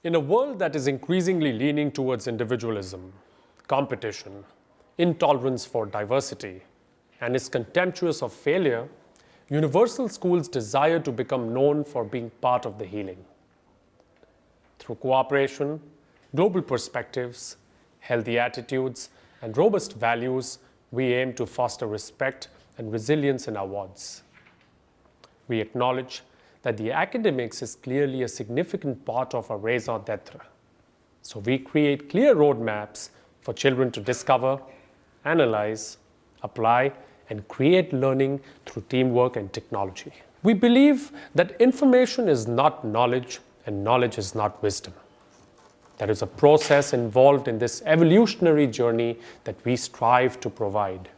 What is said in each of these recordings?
In a world that is increasingly leaning towards individualism, competition, intolerance for diversity, and is contemptuous of failure, universal schools desire to become known for being part of the healing. Through cooperation, global perspectives, healthy attitudes, and robust values, we aim to foster respect and resilience in our wards. We acknowledge that the academics is clearly a significant part of our raison d'etre. So we create clear roadmaps for children to discover, analyze, apply, and create learning through teamwork and technology. We believe that information is not knowledge and knowledge is not wisdom. There is a process involved in this evolutionary journey that we strive to provide.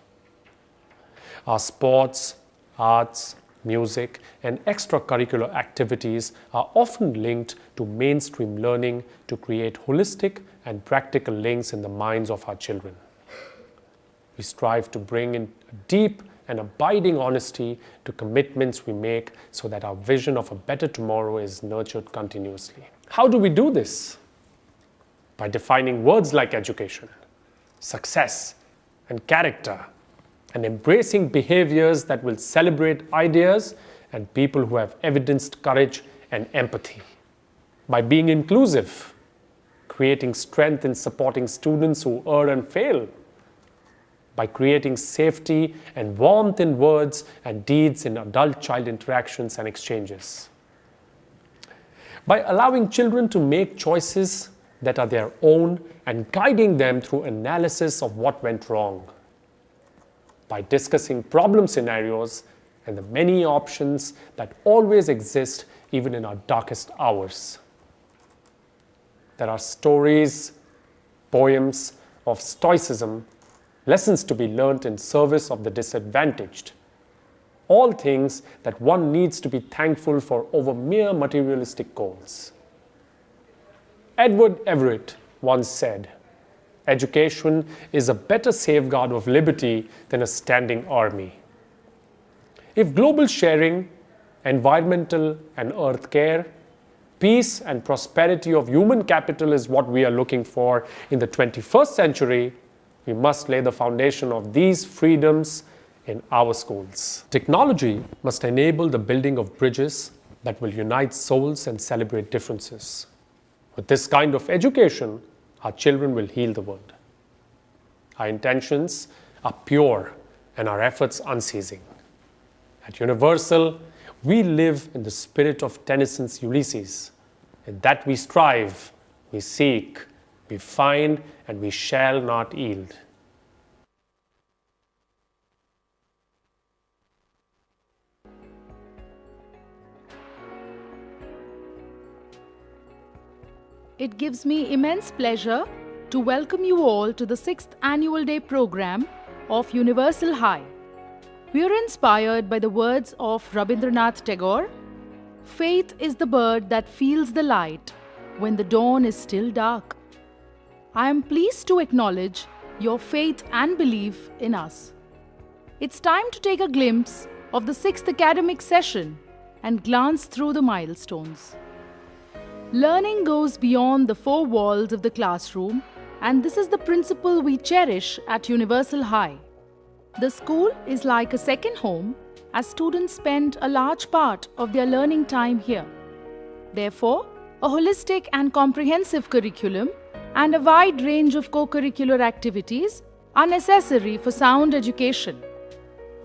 Our sports, arts, music, and extracurricular activities are often linked to mainstream learning to create holistic and practical links in the minds of our children. We strive to bring in a deep and abiding honesty to commitments we make so that our vision of a better tomorrow is nurtured continuously. How do we do this? By defining words like education, success, and character, and embracing behaviors that will celebrate ideas and people who have evidenced courage and empathy. By being inclusive, creating strength in supporting students who err and fail. By creating safety and warmth in words and deeds in adult-child interactions and exchanges. By allowing children to make choices that are their own and guiding them through analysis of what went wrong. By discussing problem scenarios and the many options that always exist even in our darkest hours. There are stories, poems of stoicism, lessons to be learnt in service of the disadvantaged. All things that one needs to be thankful for over mere materialistic goals. Edward Everett once said, "Education is a better safeguard of liberty than a standing army." If global sharing, environmental and earth care, peace and prosperity of human capital is what we are looking for in the 21st century, we must lay the foundation of these freedoms in our schools. Technology must enable the building of bridges that will unite souls and celebrate differences. With this kind of education, our children will heal the world. Our intentions are pure and our efforts unceasing. At Universal, we live in the spirit of Tennyson's Ulysses. In that we strive, we seek, we find, and we shall not yield. It gives me immense pleasure to welcome you all to the 6th Annual Day program of Universal High. We are inspired by the words of Rabindranath Tagore, "Faith is the bird that feels the light when the dawn is still dark." I am pleased to acknowledge your faith and belief in us. It's time to take a glimpse of the 6th academic session and glance through the milestones. Learning goes beyond the four walls of the classroom, and this is the principle we cherish at Universal High. The school is like a second home as students spend a large part of their learning time here. Therefore, a holistic and comprehensive curriculum and a wide range of co-curricular activities are necessary for sound education.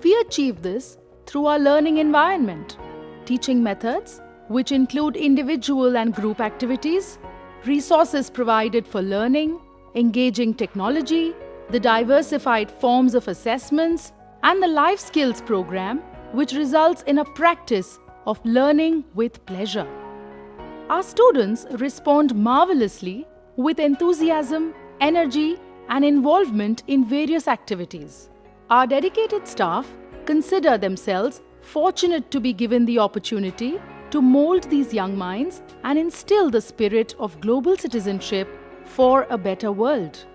We achieve this through our learning environment, teaching methods, which include individual and group activities, resources provided for learning, engaging technology, the diversified forms of assessments, and the life skills program, which results in a practice of learning with pleasure. Our students respond marvelously with enthusiasm, energy, and involvement in various activities. Our dedicated staff consider themselves fortunate to be given the opportunity to mold these young minds and instill the spirit of global citizenship for a better world.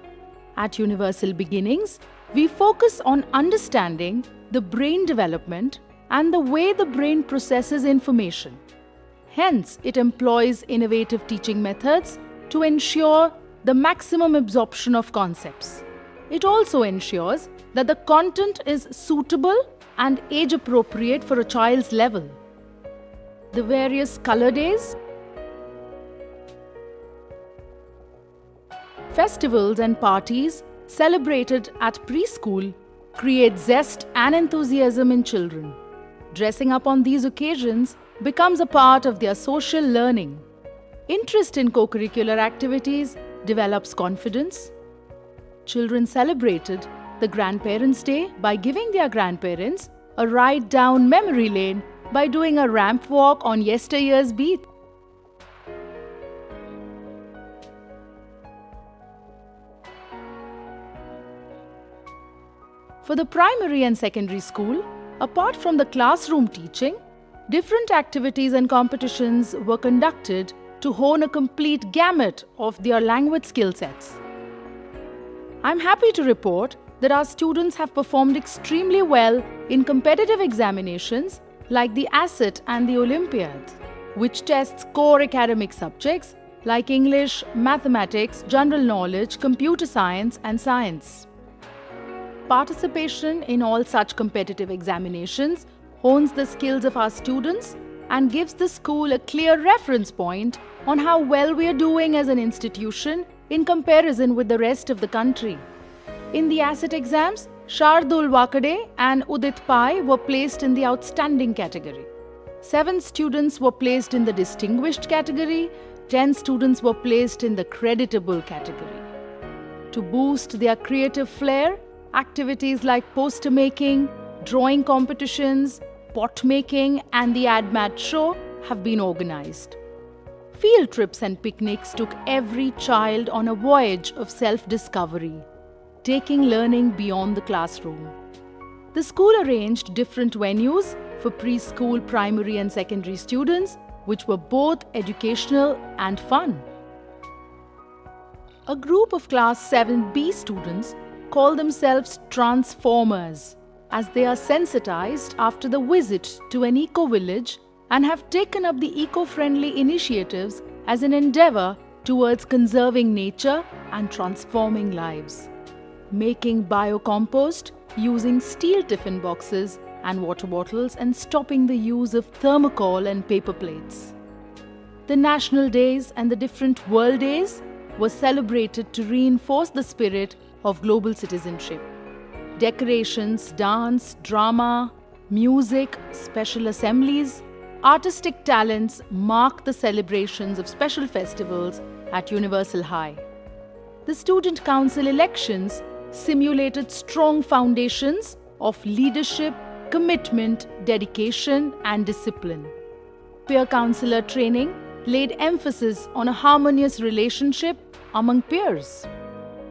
At Universal Beginnings, we focus on understanding the brain development and the way the brain processes information. Hence, it employs innovative teaching methods to ensure the maximum absorption of concepts. It also ensures that the content is suitable and age appropriate for a child's level. The various color days, festivals and parties celebrated at preschool create zest and enthusiasm in children. Dressing up on these occasions becomes a part of their social learning. Interest in co-curricular activities develops confidence. Children celebrated the Grandparents' Day by giving their grandparents a ride down memory lane by doing a ramp walk on yesteryear's beat. For the primary and secondary school, apart from the classroom teaching, different activities and competitions were conducted to hone a complete gamut of their language skill sets. I'm happy to report that our students have performed extremely well in competitive examinations like the ASSET and the Olympiad, which tests core academic subjects like English, mathematics, general knowledge, computer science, and science. Participation in all such competitive examinations hones the skills of our students and gives the school a clear reference point on how well we are doing as an institution in comparison with the rest of the country. In the ASSET exams, Shardul Wakade and Udit Pai were placed in the outstanding category. 7 students were placed in the distinguished category, 10 students were placed in the creditable category. To boost their creative flair, activities like poster making, drawing competitions, pot making, and the AdMat show have been organized. Field trips and picnics took every child on a voyage of self-discovery, taking learning beyond the classroom. The school arranged different venues for preschool, primary, and secondary students, which were both educational and fun. A group of Class 7B students call themselves Transformers, as they are sensitized after the visit to an eco-village and have taken up the eco-friendly initiatives as an endeavor towards conserving nature and transforming lives. Making biocompost using steel tiffin boxes and water bottles and stopping the use of thermocol and paper plates. The national days and the different world days were celebrated to reinforce the spirit of global citizenship. Decorations, dance, drama, music, special assemblies, artistic talents mark the celebrations of special festivals at Universal High. The Student Council elections simulated strong foundations of leadership, commitment, dedication, and discipline. Peer counselor training laid emphasis on a harmonious relationship among peers.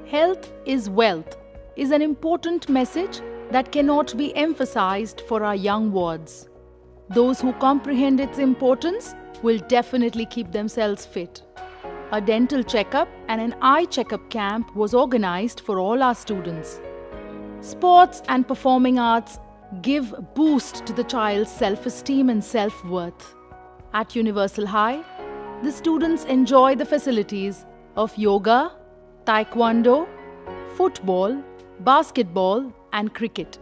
Health is wealth is an important message that cannot be emphasized for our young wards. Those who comprehend its importance will definitely keep themselves fit. A dental checkup and an eye checkup camp was organized for all our students. Sports and performing arts give boost to the child's self-esteem and self-worth. At Universal High, the students enjoy the facilities of yoga, taekwondo, football, basketball, and cricket.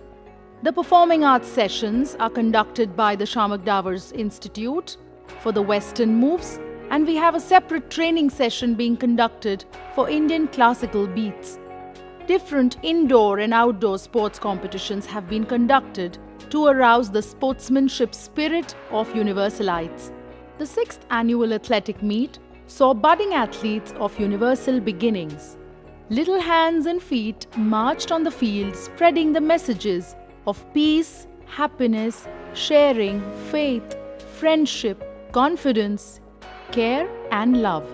The performing arts sessions are conducted by the Shamak Davars Institute for the Western moves, and we have a separate training session being conducted for Indian classical beats. Different indoor and outdoor sports competitions have been conducted to arouse the sportsmanship spirit of Universalites. The 6th Annual Athletic Meet saw budding athletes of universal beginnings. Little hands and feet marched on the field spreading the messages of peace, happiness, sharing, faith, friendship, confidence, care, and love.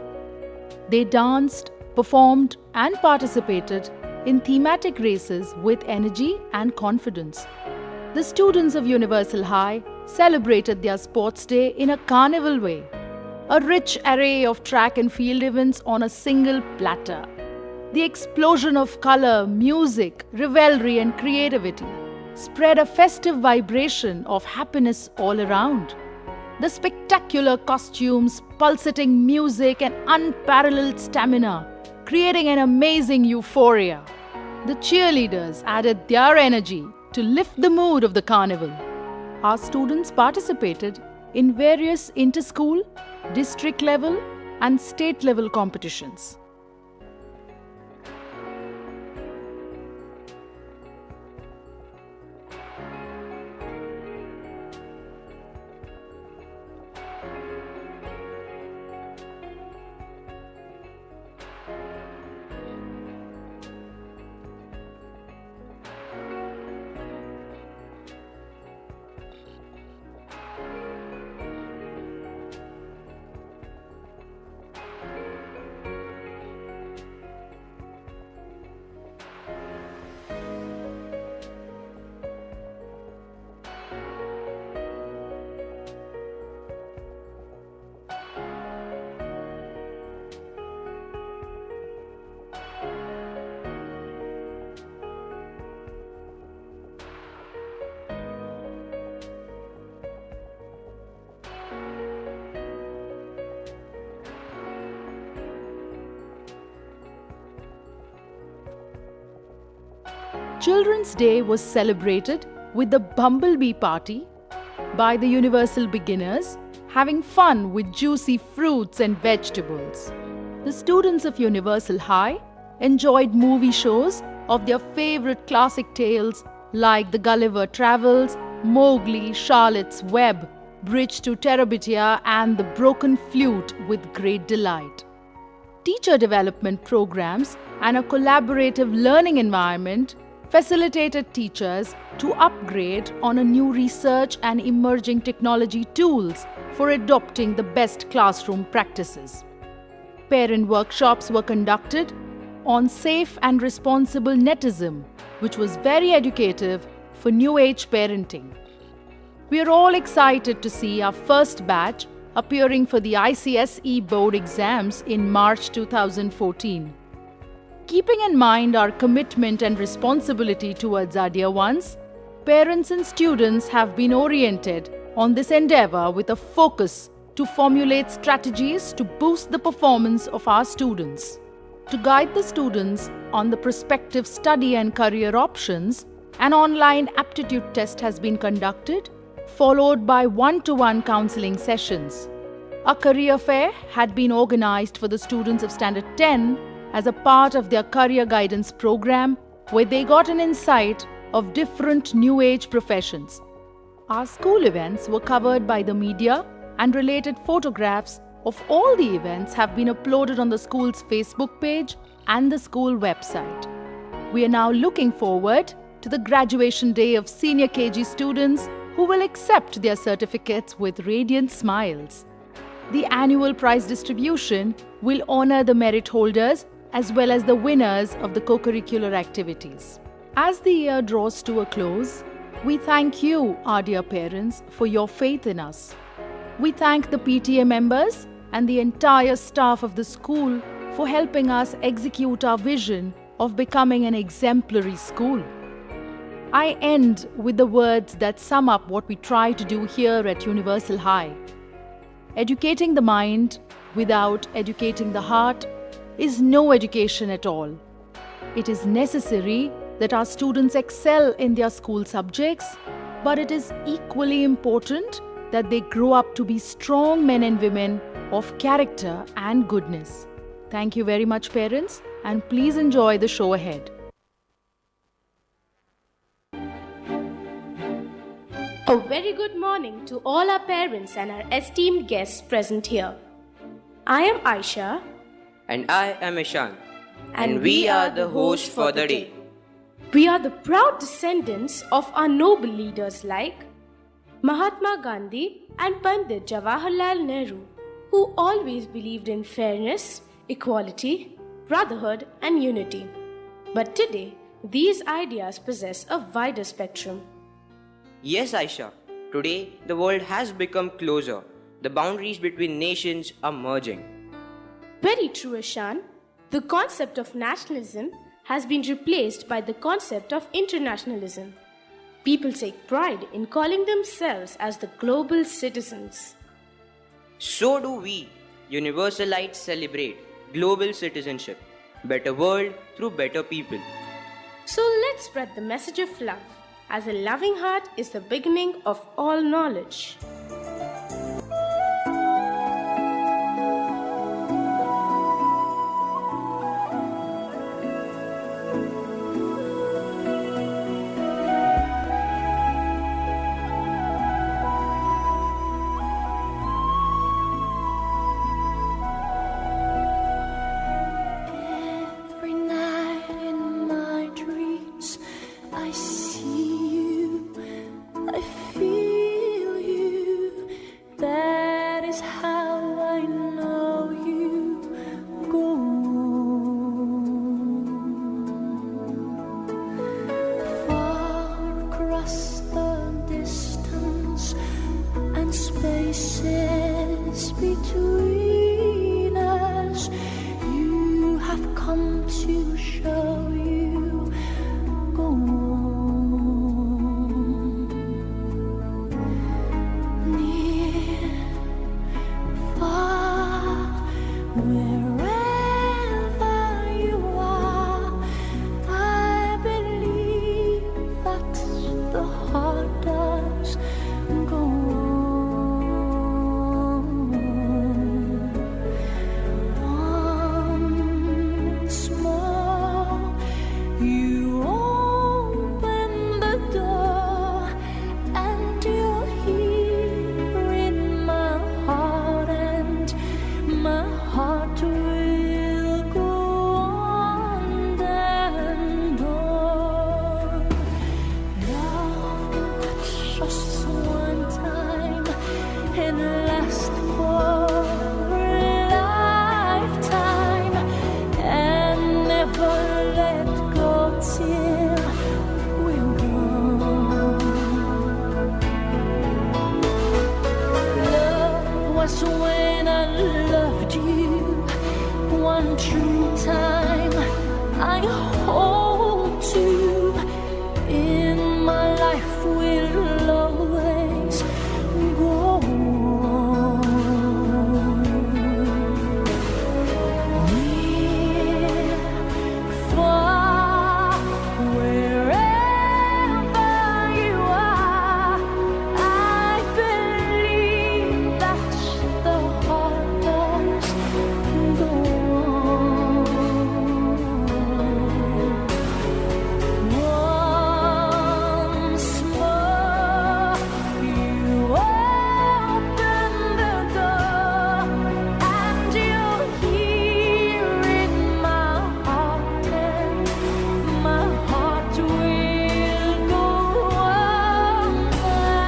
They danced, performed, and participated in thematic races with energy and confidence. The students of Universal High celebrated their sports day in a carnival way. A rich array of track and field events on a single platter. The explosion of color, music, revelry, and creativity spread a festive vibration of happiness all around. The spectacular costumes, pulsating music, and unparalleled stamina, creating an amazing euphoria. The cheerleaders added their energy to lift the mood of the carnival. Our students participated in various inter-school, district level, and state level competitions. Children's Day was celebrated with the Bumblebee Party by the Universal Beginners, having fun with juicy fruits and vegetables. The students of Universal High enjoyed movie shows of their favorite classic tales like The Gulliver Travels, Mowgli, Charlotte's Web, Bridge to Terabithia, and The Broken Flute with great delight. Teacher development programs and a collaborative learning environment facilitated teachers to upgrade on a new research and emerging technology tools for adopting the best classroom practices. Parent workshops were conducted on safe and responsible netism, which was very educative for new age parenting. We are all excited to see our first batch appearing for the ICSE board exams in March 2014. Keeping in mind our commitment and responsibility towards our dear ones, parents and students have been oriented on this endeavor with a focus to formulate strategies to boost the performance of our students. To guide the students on the prospective study and career options, an online aptitude test has been conducted, followed by one-to-one counseling sessions. A career fair had been organized for the students of Standard 10 as a part of their career guidance program, where they got an insight of different new age professions. Our school events were covered by the media, and related photographs of all the events have been uploaded on the school's Facebook page and the school website. We are now looking forward to the graduation day of senior KG students who will accept their certificates with radiant smiles. The annual prize distribution will honor the merit holders as well as the winners of the co-curricular activities. As the year draws to a close, we thank you, our dear parents, for your faith in us. We thank the PTA members and the entire staff of the school for helping us execute our vision of becoming an exemplary school. I end with the words that sum up what we try to do here at Universal High. Educating the mind without educating the heart is no education at all. It is necessary that our students excel in their school subjects, but it is equally important that they grow up to be strong men and women of character and goodness. Thank you very much, parents, and please enjoy the show ahead. A very good morning to all our parents and our esteemed guests present here. I am Aisha. And I am Ishan. And we are the hosts for the day. We are the proud descendants of our noble leaders like Mahatma Gandhi and Pandit Jawaharlal Nehru, who always believed in fairness, equality, brotherhood, and unity. But today, these ideas possess a wider spectrum. Yes, Aisha. Today, the world has become closer. The boundaries between nations are merging. Very true, Ishan. The concept of nationalism has been replaced by the concept of internationalism. People take pride in calling themselves as the global citizens. So do we, Universalites, celebrate global citizenship, better world through better people. So let's spread the message of love, as a loving heart is the beginning of all knowledge. Every night in my dreams, I see you, I feel you. That is how I know you go. Far across the distance and spaces between us, you have come to show you go on. Near, far, wherever you are, I believe that the heart does go on. Once more, you open the door, and you're here in my heart, and my heart will go on and on. Love can touch us one time and last for a lifetime, and never let go till we're gone. Love was when I loved you one true time. I hold to in my life will always go on. Near, far, wherever you are, I believe that the heart does go on. Once more, you open the door, and you're here in my heart, and my heart will go on and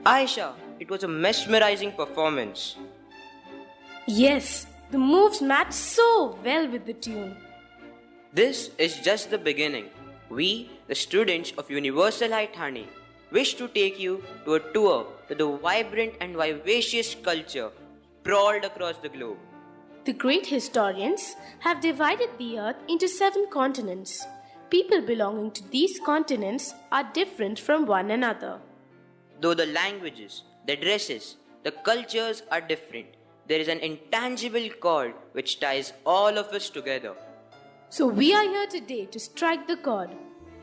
Aisha, it was a mesmerizing performance. Yes, the moves match so well with the tune. This is just the beginning. We, the students of Universal High Thane, wish to take you to a tour to the vibrant and vivacious culture sprawled across the globe. The great historians have divided the earth into 7 continents. People belonging to these continents are different from one another. Though the languages, the dresses, the cultures are different, there is an intangible cord which ties all of us together. So we are here today to strike the chord.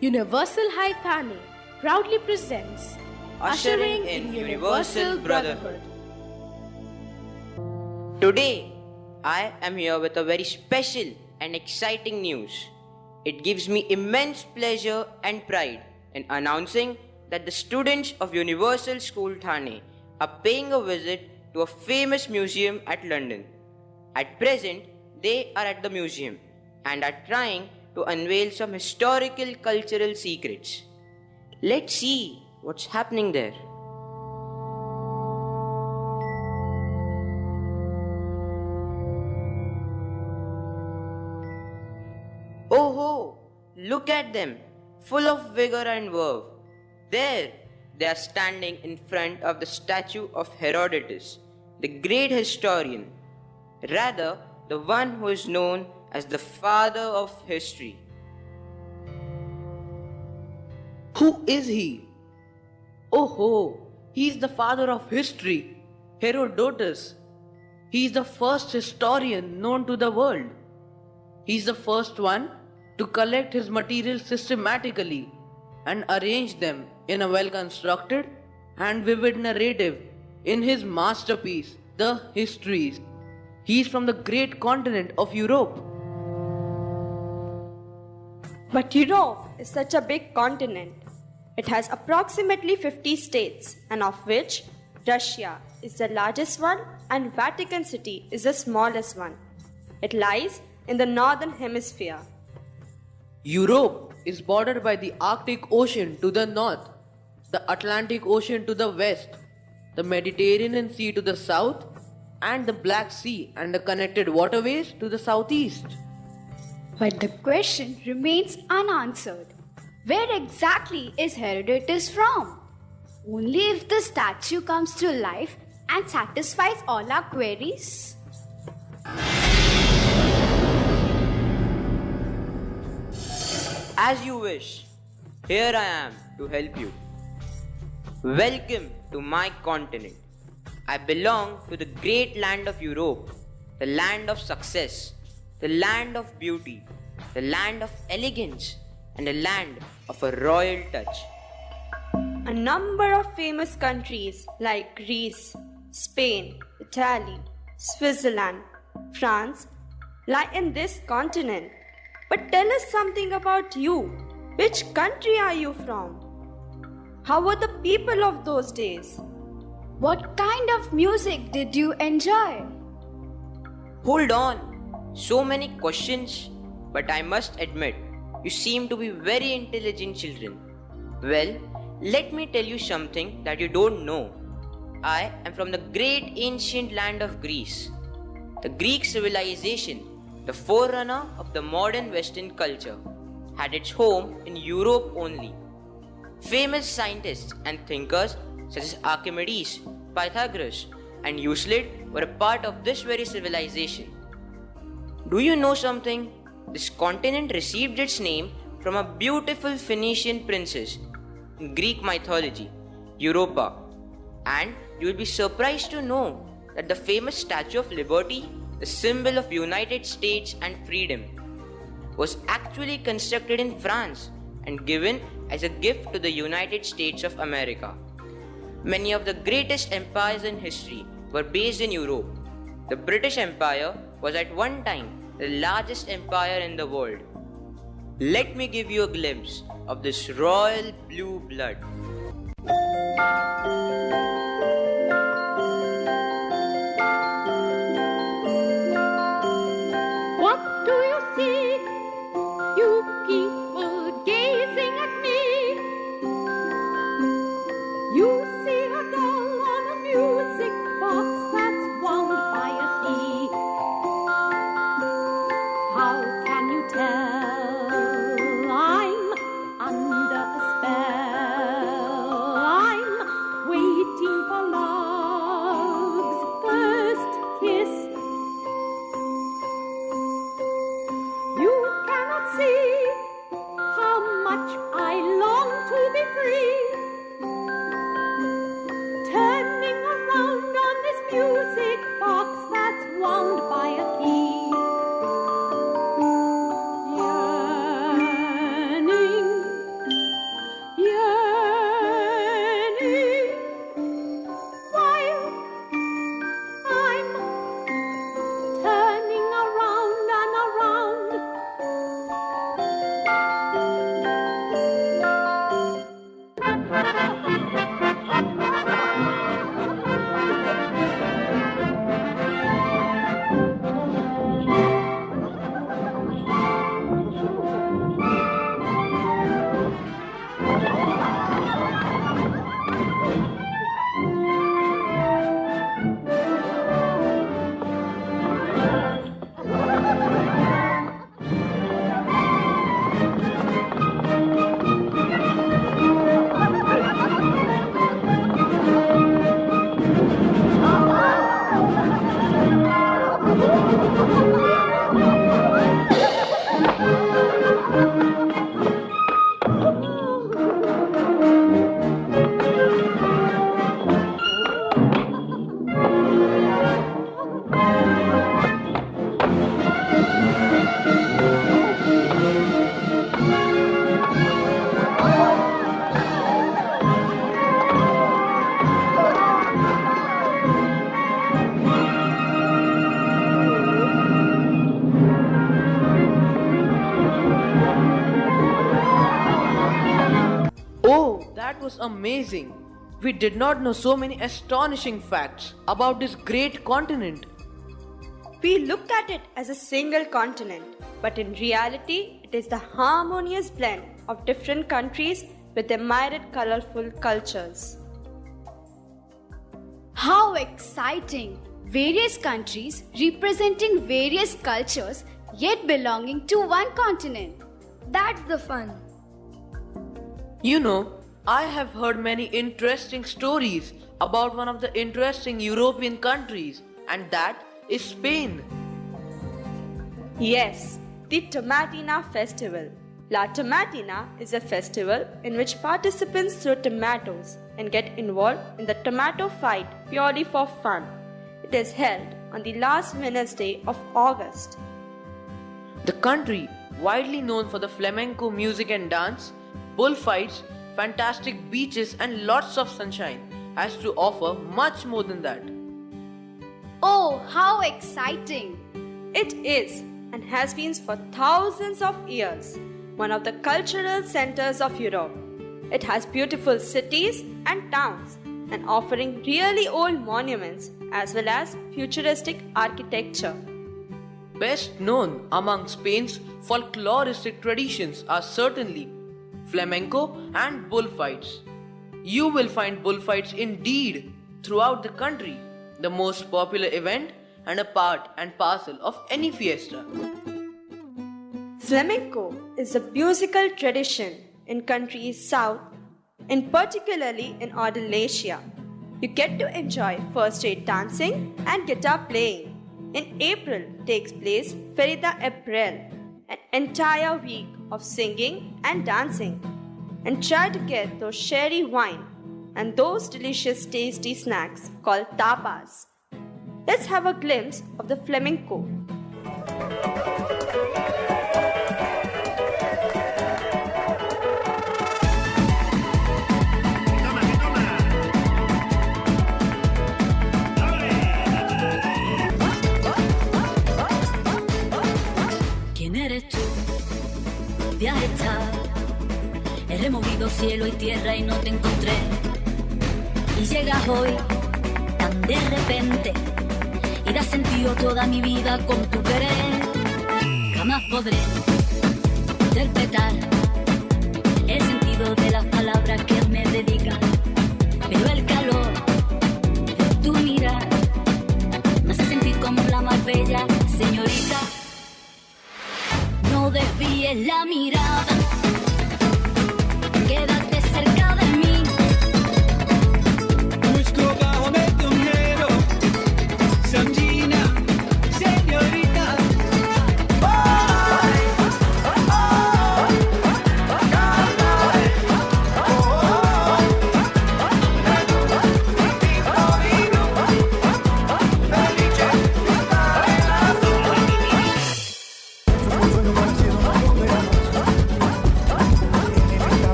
Universal High Thane proudly presents Ushering in Universal Brotherhood. Today, I am here with a very special and exciting news. It gives me immense pleasure and pride in announcing that the students of Universal School Thane are paying a visit to a famous museum at London. At present, they are at the museum and are trying to unveil some historical cultural secrets. Let's see what's happening there. Oh, Look at them, full of vigor and verve. There, they are standing in front of the statue of Herodotus, the great historian, rather, the one who is known as the father of history. Who is he? Oh ho, he is the father of history, Herodotus. He is the first historian known to the world. He is the first one to collect his materials systematically and arrange them in a well constructed and vivid narrative in his masterpiece, The Histories. He is from the great continent of Europe. But Europe is such a big continent. It has approximately 50 states, and of which Russia is the largest one and Vatican City is the smallest one. It lies in the northern hemisphere. Europe is bordered by the Arctic Ocean to the north, the Atlantic Ocean to the west, the Mediterranean Sea to the south, and the Black Sea and the connected waterways to the southeast. But the question remains unanswered. Where exactly is Herodotus from? Only if the statue comes to life and satisfies all our queries? As you wish, here I am to help you. Welcome to my continent. I belong to the great land of Europe, the land of success, the land of beauty, the land of elegance, and the land of a royal touch. A number of famous countries like Greece, Spain, Italy, Switzerland, France lie in this continent. But tell us something about you. Which country are you from? How were the people of those days? What kind of music did you enjoy? Hold on, so many questions, but I must admit, you seem to be very intelligent children. Well, let me tell you something that you don't know. I am from the great ancient land of Greece. The Greek civilization, the forerunner of the modern Western culture, had its home in Europe only. Famous scientists and thinkers such as Archimedes, Pythagoras, and Euclid were a part of this very civilization. Do you know something? This continent received its name from a beautiful Phoenician princess in Greek mythology, Europa. And you will be surprised to know that the famous Statue of Liberty, the symbol of United States and freedom, was actually constructed in France and given as a gift to the United States of America. Many of the greatest empires in history were based in Europe. The British Empire was at one time the largest empire in the world. Let me give you a glimpse of this royal blue blood. What do you seek, you people gazing at me? You see a doll on a music box that's wound by a key. How can you tell I'm under a spell? I'm waiting that was amazing. We did not know so many astonishing facts about this great continent. We looked at it as a single continent, but in reality, it is the harmonious blend of different countries with their myriad colorful cultures. How exciting! Various countries representing various cultures yet belonging to one continent. That's the fun. You know, I have heard many interesting stories about one of the interesting European countries, and that is Spain. Yes, the Tomatina Festival. La Tomatina is a festival in which participants throw tomatoes and get involved in the tomato fight purely for fun. It is held on the last Wednesday of August. The country, widely known for the flamenco music and dance, bullfights, fantastic beaches, and lots of sunshine, has to offer much more than that. Oh, how exciting! It is and has been for thousands of years one of the cultural centers of Europe. It has beautiful cities and towns and offering really old monuments as well as futuristic architecture. Best known among Spain's folkloristic traditions are certainly flamenco and bullfights. You will find bullfights indeed throughout the country, the most popular event and a part and parcel of any fiesta. Flamenco is a musical tradition in countries south, and particularly in Australasia. You get to enjoy first aid dancing and guitar playing. In April takes place Ferida April, an entire week of singing and dancing. And try to get those sherry wine and those delicious tasty snacks called tapas. Let's have a glimpse of the flamenco. ¿Quién eres tú? ¿Dónde has estado? He removido cielo y tierra y no te encontré. Y llegas hoy tan de repente y das sentido toda mi vida con tu querer. Jamás podré interpretar el sentido de las palabras que me dedican, pero el calor de tu mirar me hace sentir como la más bella señorita. No desvíes la mirada, quédate cerca de mí. Busco bajo de tu sombrero, Sandrina, señorita.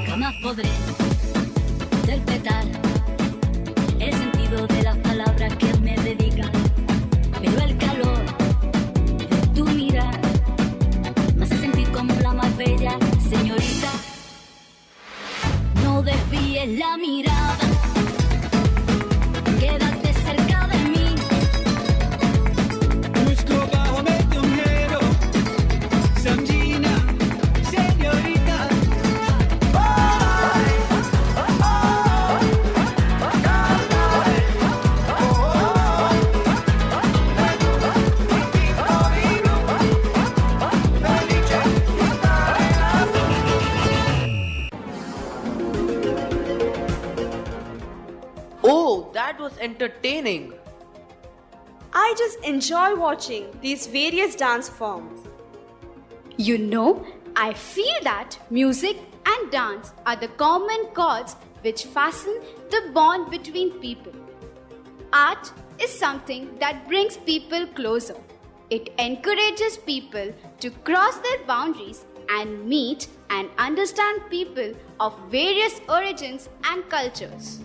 Jamás podré interpretar el sentido de las palabras que me dedican, pero el calor de tu mirar me hace sentir como la más bella señorita. No desvíes la mirada, quédate cerca de mí. Busco bajo de tu sombrero, Sandrina, señorita. Oh, that was entertaining. I just enjoy watching these various dance forms. You know, I feel that music and dance are the common chords which fasten the bond between people. Art is something that brings people closer. It encourages people to cross their boundaries and meet and understand people of various origins and cultures.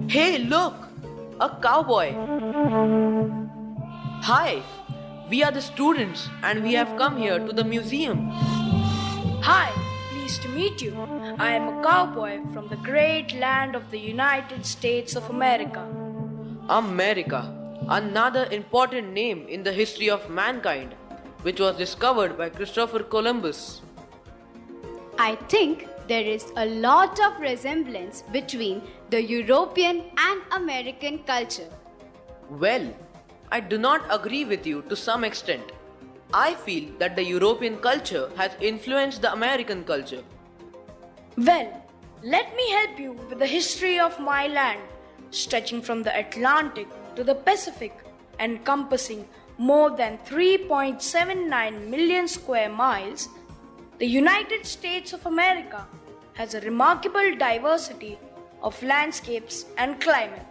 Hey, look! a cowboy. Hi, we are the students and we have come here to the museum. Hi, pleased to meet you. I am a cowboy from the great land of the United States of America. America, another important name in the history of mankind, which was discovered by Christopher Columbus. I think there is a lot of resemblance between the European and American culture. Well, I do not agree with you to some extent. I feel that the European culture has influenced the American culture. Well, let me help you with the history of my land, stretching from the Atlantic to the Pacific, encompassing more than 3.79 million square miles. The United States of America has a remarkable diversity of landscapes and climate.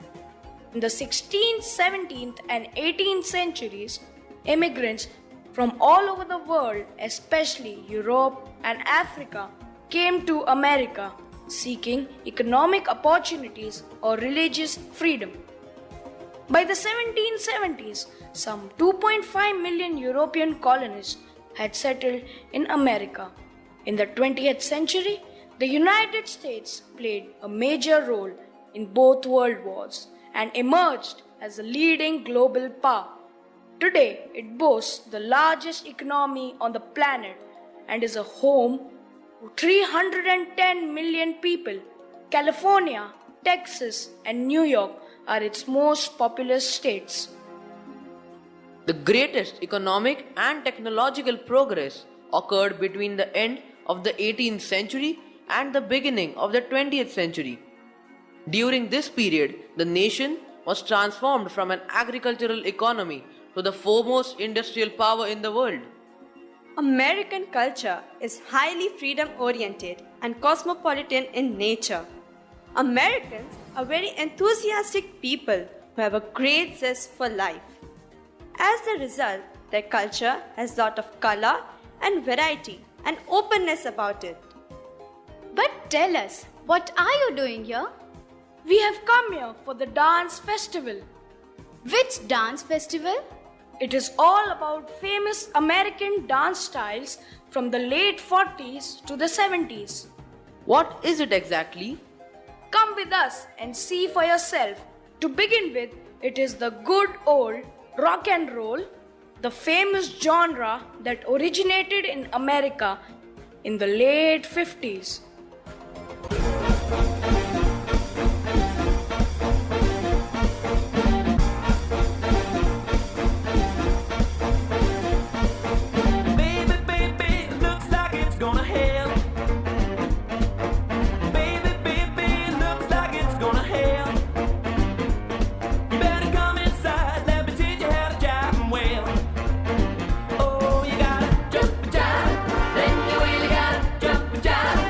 In the 16th, 17th, and 18th centuries, immigrants from all over the world, especially Europe and Africa, came to America seeking economic opportunities or religious freedom. By the 1770s, some 2.5 million European colonists had settled in America. In the 20th century, the United States played a major role in both world wars and emerged as a leading global power. Today, it boasts the largest economy on the planet and is a home to 310 million people. California, Texas, and New York are its most populous states. The greatest economic and technological progress occurred between the end of the 18th century and the beginning of the 20th century. During this period, the nation was transformed from an agricultural economy to the foremost industrial power in the world. American culture is highly freedom oriented and cosmopolitan in nature. Americans are very enthusiastic people who have a great zest for life. As a result, their culture has lot of color and variety and openness about it. But tell us, what are you doing here? We have come here for the dance festival. Which dance festival? It is all about famous American dance styles from the late 40s to the 70s. What is it exactly? Come with us and see for yourself. To begin with, it is the good old rock and roll, the famous genre that originated in America in the late 50s. Baby, baby, it looks like it's gonna hail. Baby, baby, it looks like it's gonna hail. You better come inside, let me teach you how to jive and wail. Oh, you gotta jump and jive, then you really gotta jump and jive.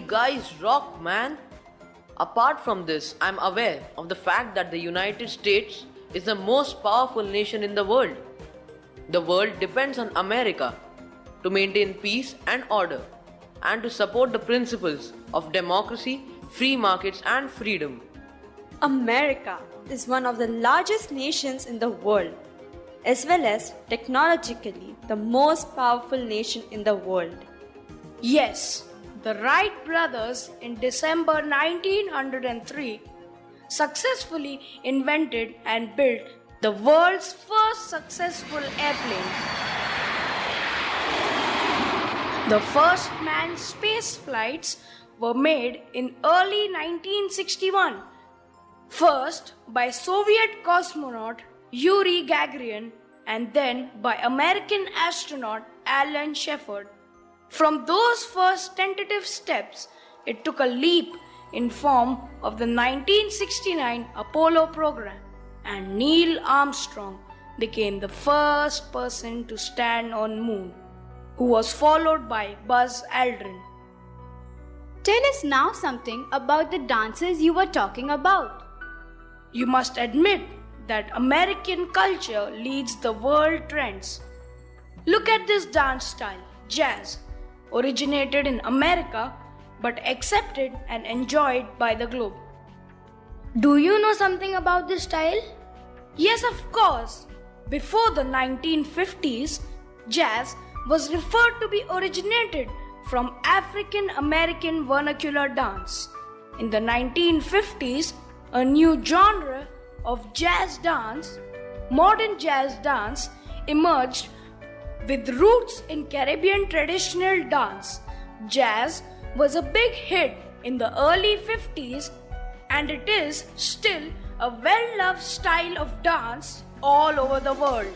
guys rock, man! Apart from this, I'm aware of the fact that the United States is the most powerful nation in the world. The world depends on America to maintain peace and order and to support the principles of democracy, free markets, and freedom. America is one of the largest nations in the world, as well as technologically the most powerful nation in the world. Yes, the Wright brothers in December 1903 successfully invented and built the world's first successful airplane. The first manned space flights were made in early 1961, first by Soviet cosmonaut Yuri Gagarin and then by American astronaut Alan Shepard. From those first tentative steps, it took a leap in form of the 1969 Apollo program, and Neil Armstrong became the first person to stand on moon, who was followed by Buzz Aldrin. Tell us now something about the dances you were talking about. You must admit that American culture leads the world trends. Look at this dance style, jazz, originated in America but accepted and enjoyed by the globe. Do you know something about this style? Yes, of course. Before the 1950s, jazz was referred to be originated from African American vernacular dance. In the 1950s, a new genre of jazz dance, modern jazz dance, emerged with roots in Caribbean traditional dance. Jazz was a big hit in the early 50s, and it is still a well-loved style of dance all over the world.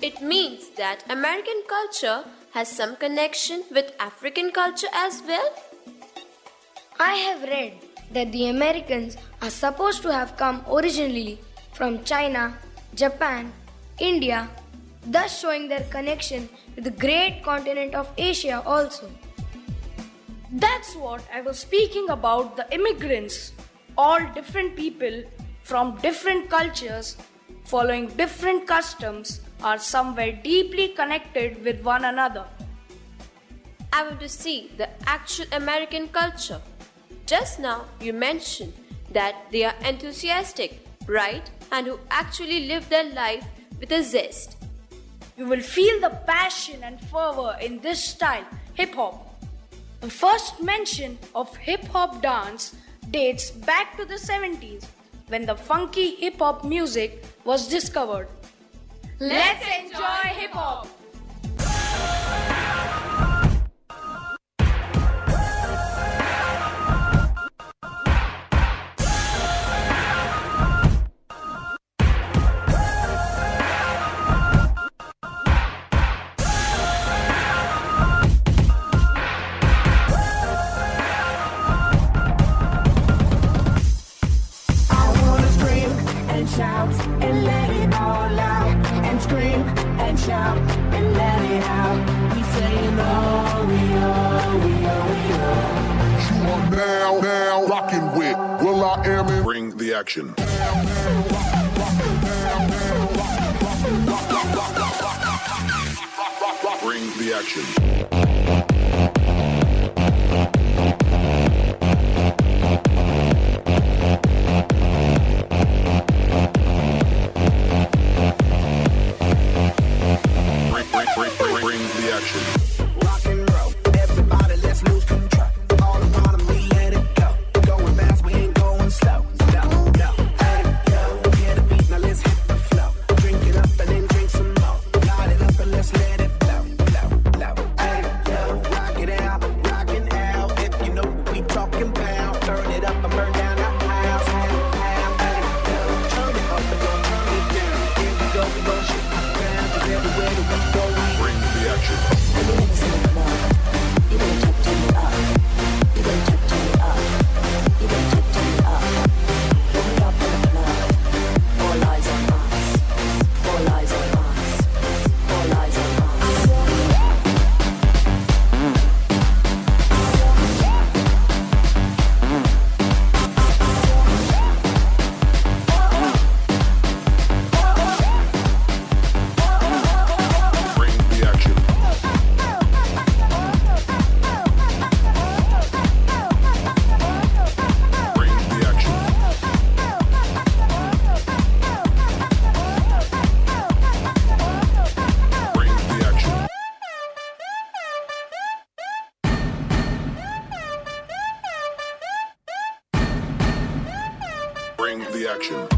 It means that American culture has some connection with African culture as well? I have read that the Americans are supposed to have come originally from China, Japan, India, thus showing their connection with the great continent of Asia also. That's what I was speaking about, the immigrants. All different people from different cultures following different customs are somewhere deeply connected with one another. I want to see the actual American culture. Just now you mentioned that they are enthusiastic, right? And who actually live their life with a zest. You will feel the passion and fervor in this style, hip-hop. The first mention of hip-hop dance dates back to the 70s when the funky hip-hop music was discovered. Let's enjoy hip-hop! Shout and let it all out, and scream and shout and let it out. We saying oh, we oh, we oh, we oh. You are now rocking with Will I Am and Bring the Action. Bring the action. Bring the action. Rock and roll, everybody, let's lose control. All around me, let it go. Going fast, we ain't going slow. No, no, hey, yo, hear the beat, now let's hit the flow. Drink it up and then drink some more. Light it up and let's let it blow, blow, blow. Hey, yo, action.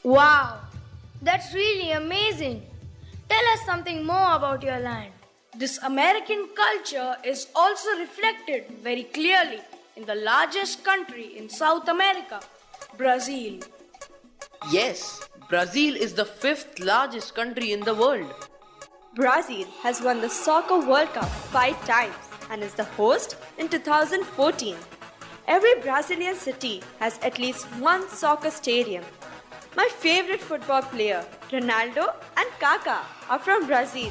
Wow, that's really amazing. Tell us something more about your land. This American culture is also reflected very clearly in the largest country in South America, Brazil. Yes, Brazil is the 5th largest country in the world. Brazil has won the Soccer World Cup 5 times and is the host in 2014. Every Brazilian city has at least one soccer stadium. My favorite football player, Ronaldo and Kaká, are from Brazil.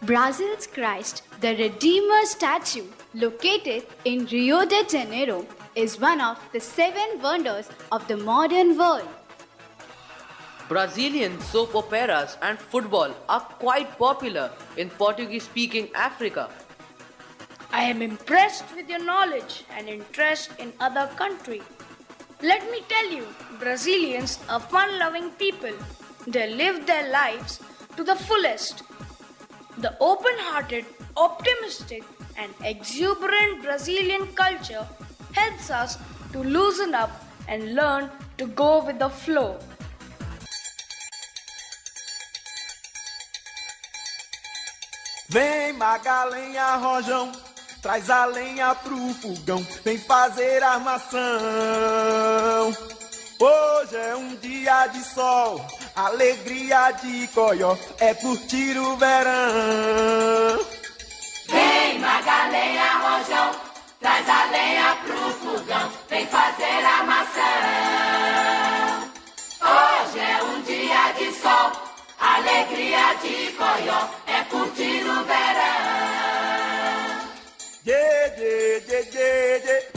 Brazil's Christ the Redeemer statue, located in Rio de Janeiro, is one of the 7 wonders of the modern world. Brazilian soap operas and football are quite popular in Portuguese-speaking Africa. I am impressed with your knowledge and interest in other countries. Let me tell you, Brazilians are fun-loving people. They live their lives to the fullest. The open-hearted, optimistic, and exuberant Brazilian culture helps us to loosen up and learn to go with the flow. Vem Magalenha Rojão, traz a lenha pro fogão, vem fazer armação. Hoje é um dia de sol, alegria de coió, é curtir o verão. Vem Magalenha Rojão, traz a lenha pro fogão, vem fazer armação. Hoje é um dia de sol, alegria de coió, é curtir o verão. Yeah, yeah, yeah, yeah, yeah.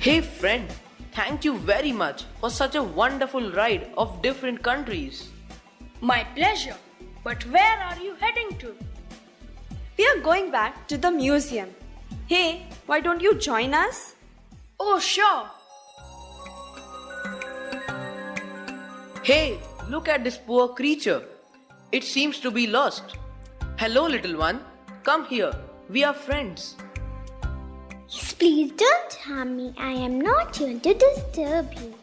Hey friend, thank you very much for such a wonderful ride of different countries. My pleasure. But where are you heading to? We are going back to the museum. Hey, why don't you join us? Oh, sure. Hey, look at this poor creature. It seems to be lost. Hello, little one. Come here. We are friends. Yes, please don't harm me. I am not here to disturb you.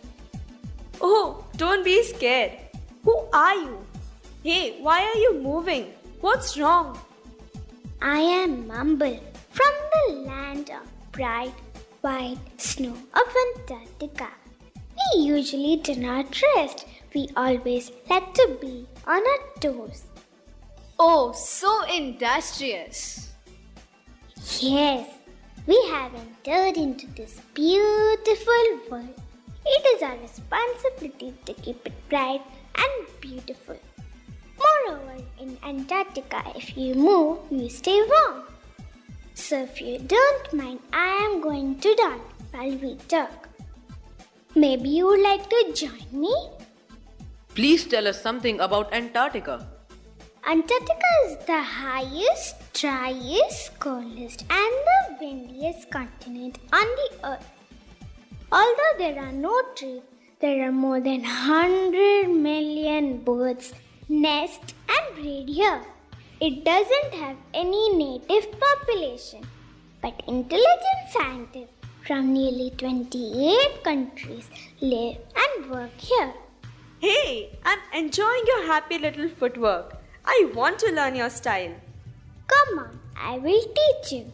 Oh, don't be scared. Who are you? Hey, why are you moving? What's wrong? I am Mumble from the land of bright white snow of Antarctica. We usually do not rest. We always like to be on our toes. Oh, so industrious. Yes, we have entered into this beautiful world. It is our responsibility to keep it bright and beautiful. Moreover, in Antarctica, if you move, you stay warm. So if you don't mind, I am going to dance while we talk. Maybe you would like to join me? Please tell us something about Antarctica. Antarctica is the highest, driest, coldest and the windiest continent on the earth. Although there are no trees, there are more than 100 million birds nest and breed here. It doesn't have any native population, but intelligent scientists from nearly 28 countries live and work here. Hey, I'm enjoying your happy little footwork. I want to learn your style. Come on, I will teach you.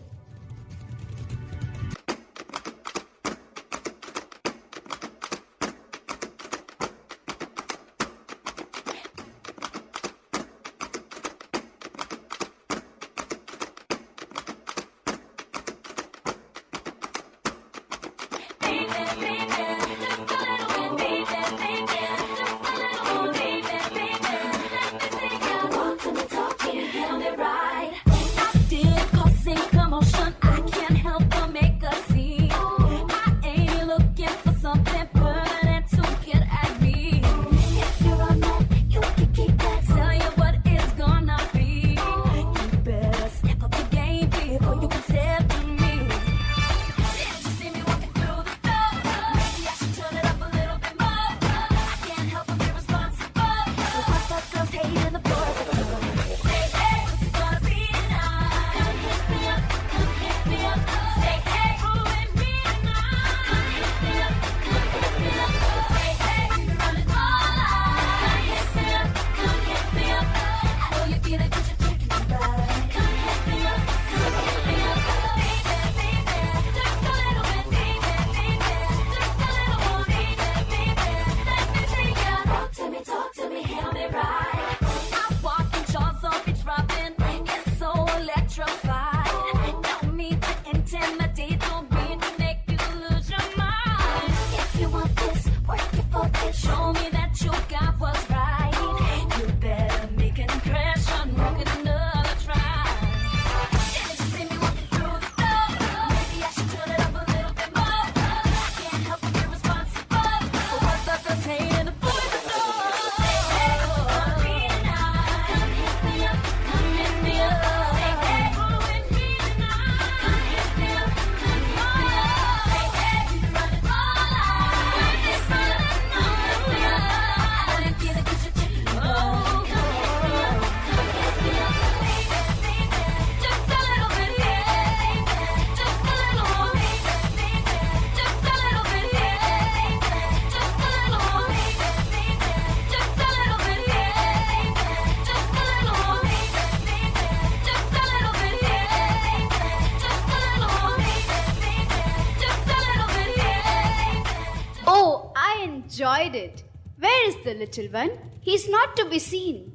Enjoyed it. Where is the little one? He's not to be seen.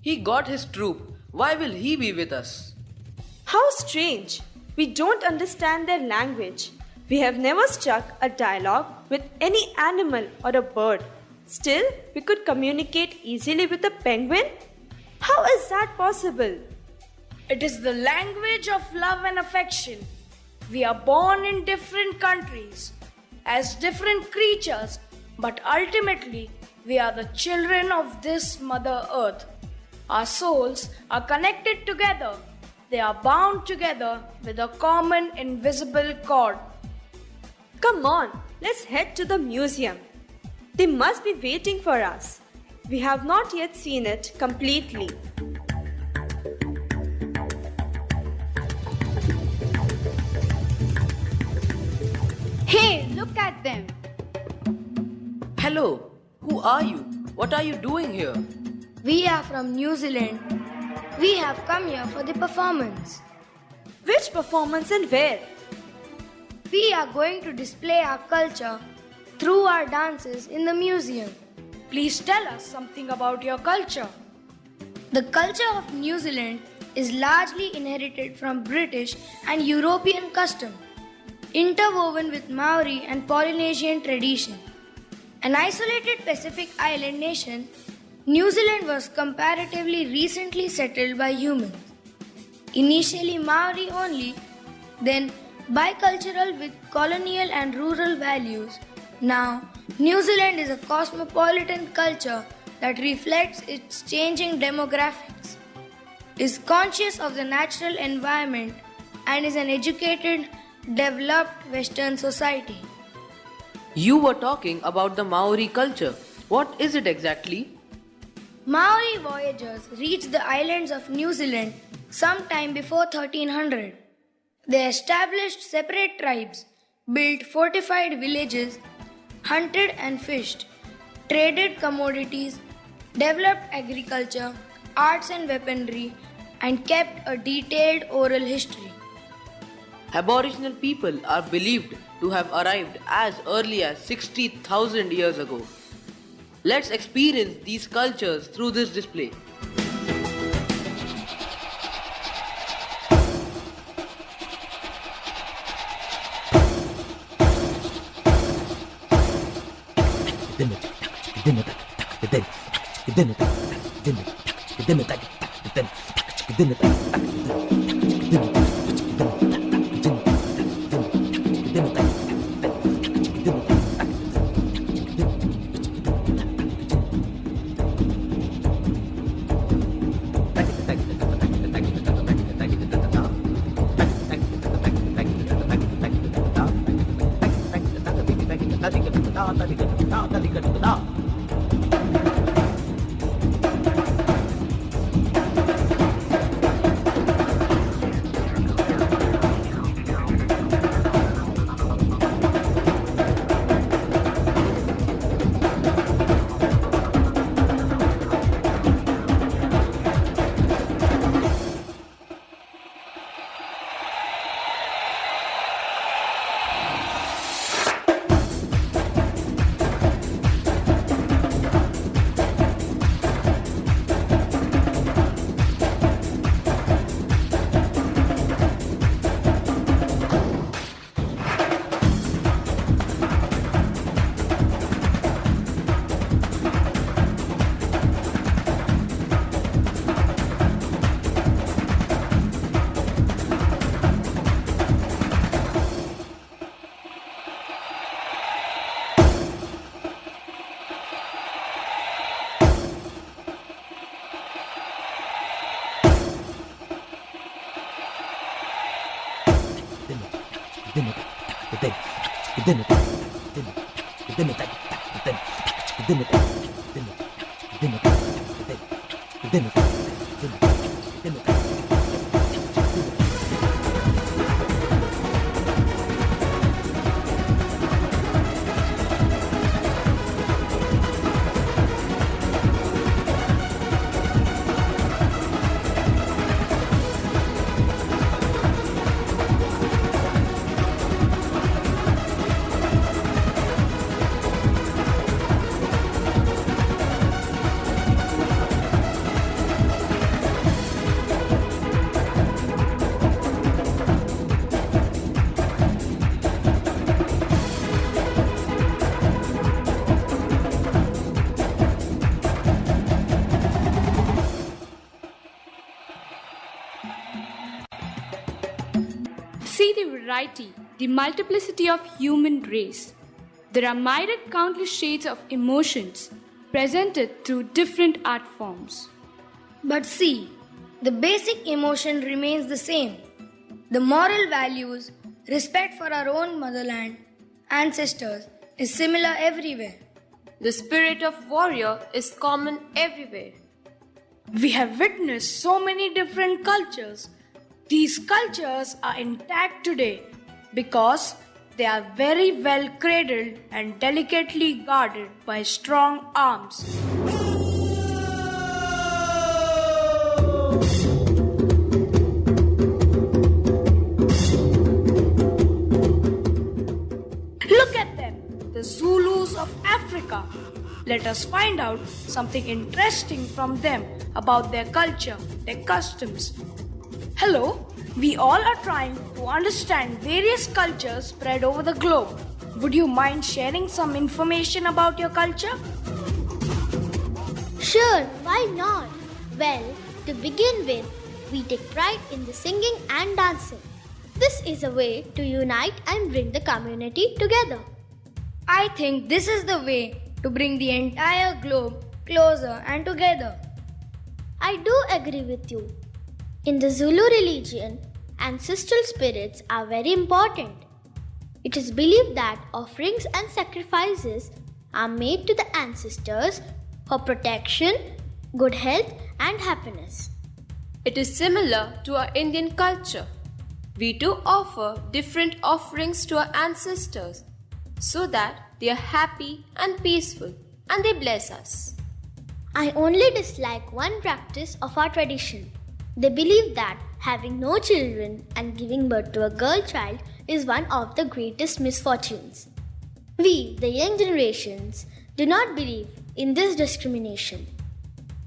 He got his troop. Why will he be with us? How strange. We don't understand their language. We have never struck a dialogue with any animal or a bird. Still, we could communicate easily with a penguin? How is that possible? It is the language of love and affection. We are born in different countries, as different creatures, but ultimately we are the children of this Mother Earth. Our souls are connected together. They are bound together with a common invisible cord. Come on, let's head to the museum. They must be waiting for us. We have not yet seen it completely. Hey, look at them. Hello, who are you? What are you doing here? We are from New Zealand. We have come here for the performance. Which performance and where? We are going to display our culture through our dances in the museum. Please tell us something about your culture. The culture of New Zealand is largely inherited from British and European custom, interwoven with Maori and Polynesian tradition. An isolated Pacific island nation, New Zealand was comparatively recently settled by humans. Initially Maori only, then bicultural with colonial and rural values. Now, New Zealand is a cosmopolitan culture that reflects its changing demographics, is conscious of the natural environment, and is an educated, developed Western society. You were talking about the Maori culture. What is it exactly? Maori voyagers reached the islands of New Zealand sometime before 1300. They established separate tribes, built fortified villages, hunted and fished, traded commodities, developed agriculture, arts and weaponry, and kept a detailed oral history. Aboriginal people are believed to have arrived as early as 60,000 years ago. Let's experience these cultures through this display. See the variety, the multiplicity of human race. There are myriad countless shades of emotions presented through different art forms. But see, the basic emotion remains the same. The moral values, respect for our own motherland, ancestors, is similar everywhere. The spirit of warrior is common everywhere. We have witnessed so many different cultures. These cultures are intact today because they are very well cradled and delicately guarded by strong arms. Look at them, the Zulus of Africa. Let us find out something interesting from them about their culture, their customs. Hello, we all are trying to understand various cultures spread over the globe. Would you mind sharing some information about your culture? Sure, why not? Well, to begin with, we take pride in the singing and dancing. This is a way to unite and bring the community together. I think this is the way to bring the entire globe closer and together. I do agree with you. In the Zulu religion, ancestral spirits are very important. It is believed that offerings and sacrifices are made to the ancestors for protection, good health, and happiness. It is similar to our Indian culture. We too offer different offerings to our ancestors so that they are happy and peaceful and they bless us. I only dislike one practice of our tradition. They believe that having no children and giving birth to a girl child is one of the greatest misfortunes. We, the young generations, do not believe in this discrimination.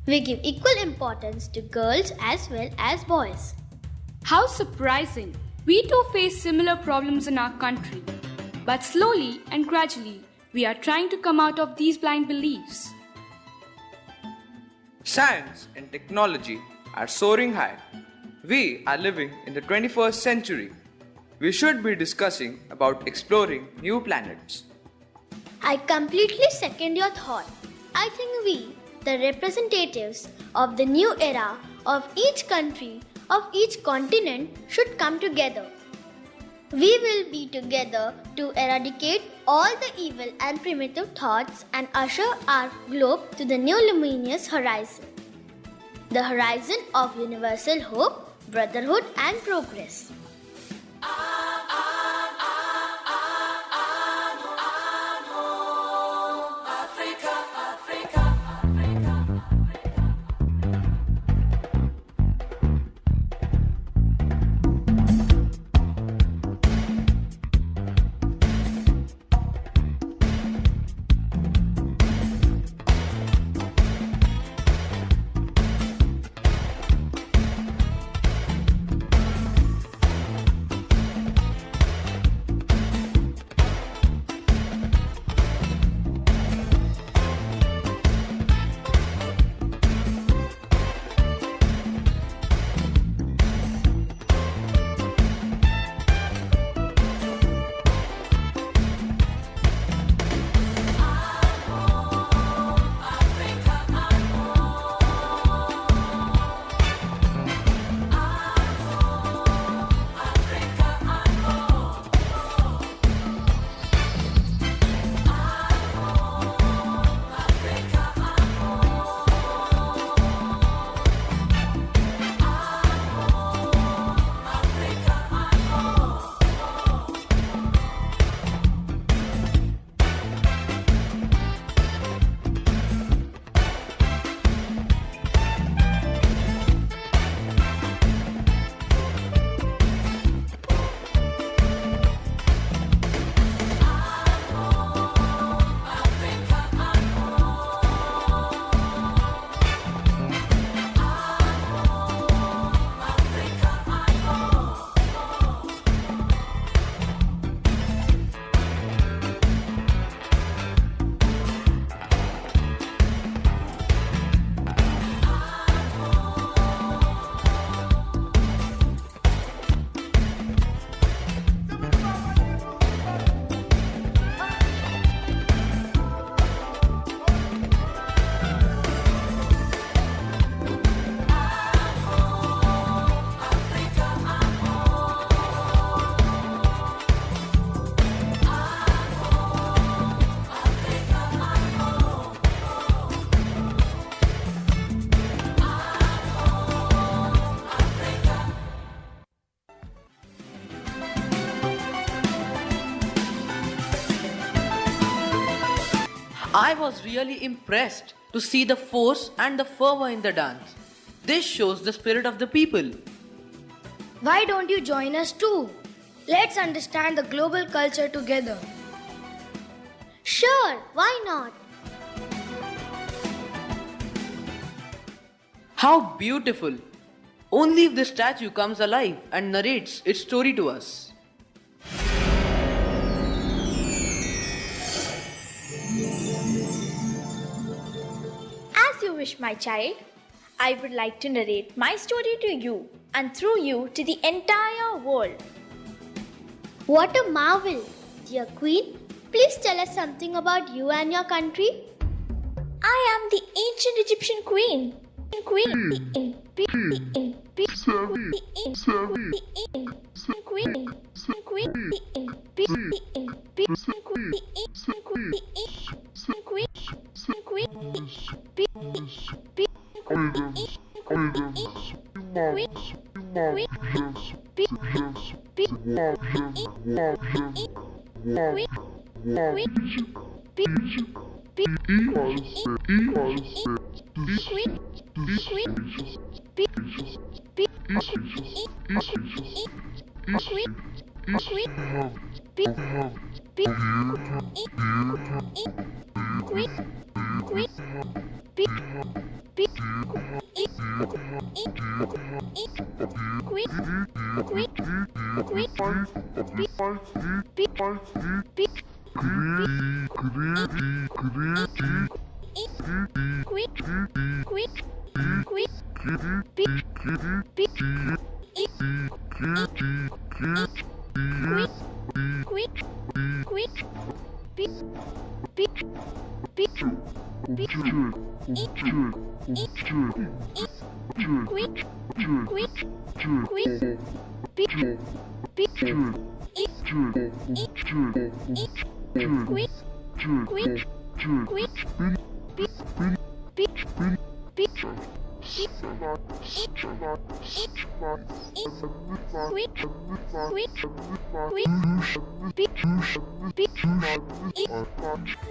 We give equal importance to girls as well as boys. How surprising! We too face similar problems in our country. But slowly and gradually, we are trying to come out of these blind beliefs. Science and technology are soaring high. We are living in the 21st century. We should be discussing about exploring new planets. I completely second your thought. I think we, the representatives of the new era of each country, of each continent, should come together. We will be together to eradicate all the evil and primitive thoughts and usher our globe to the new luminous horizon. The horizon of universal hope, brotherhood, and progress. I was really impressed to see the force and the fervor in the dance. This shows the spirit of the people. Why don't you join us too? Let's understand the global culture together. Sure, why not? How beautiful! Only if the statue comes alive and narrates its story to us. As you wish, my child, I would like to narrate my story to you and through you to the entire world. What a marvel! Dear Queen, please tell us something about you and your country. I am the ancient Egyptian queen.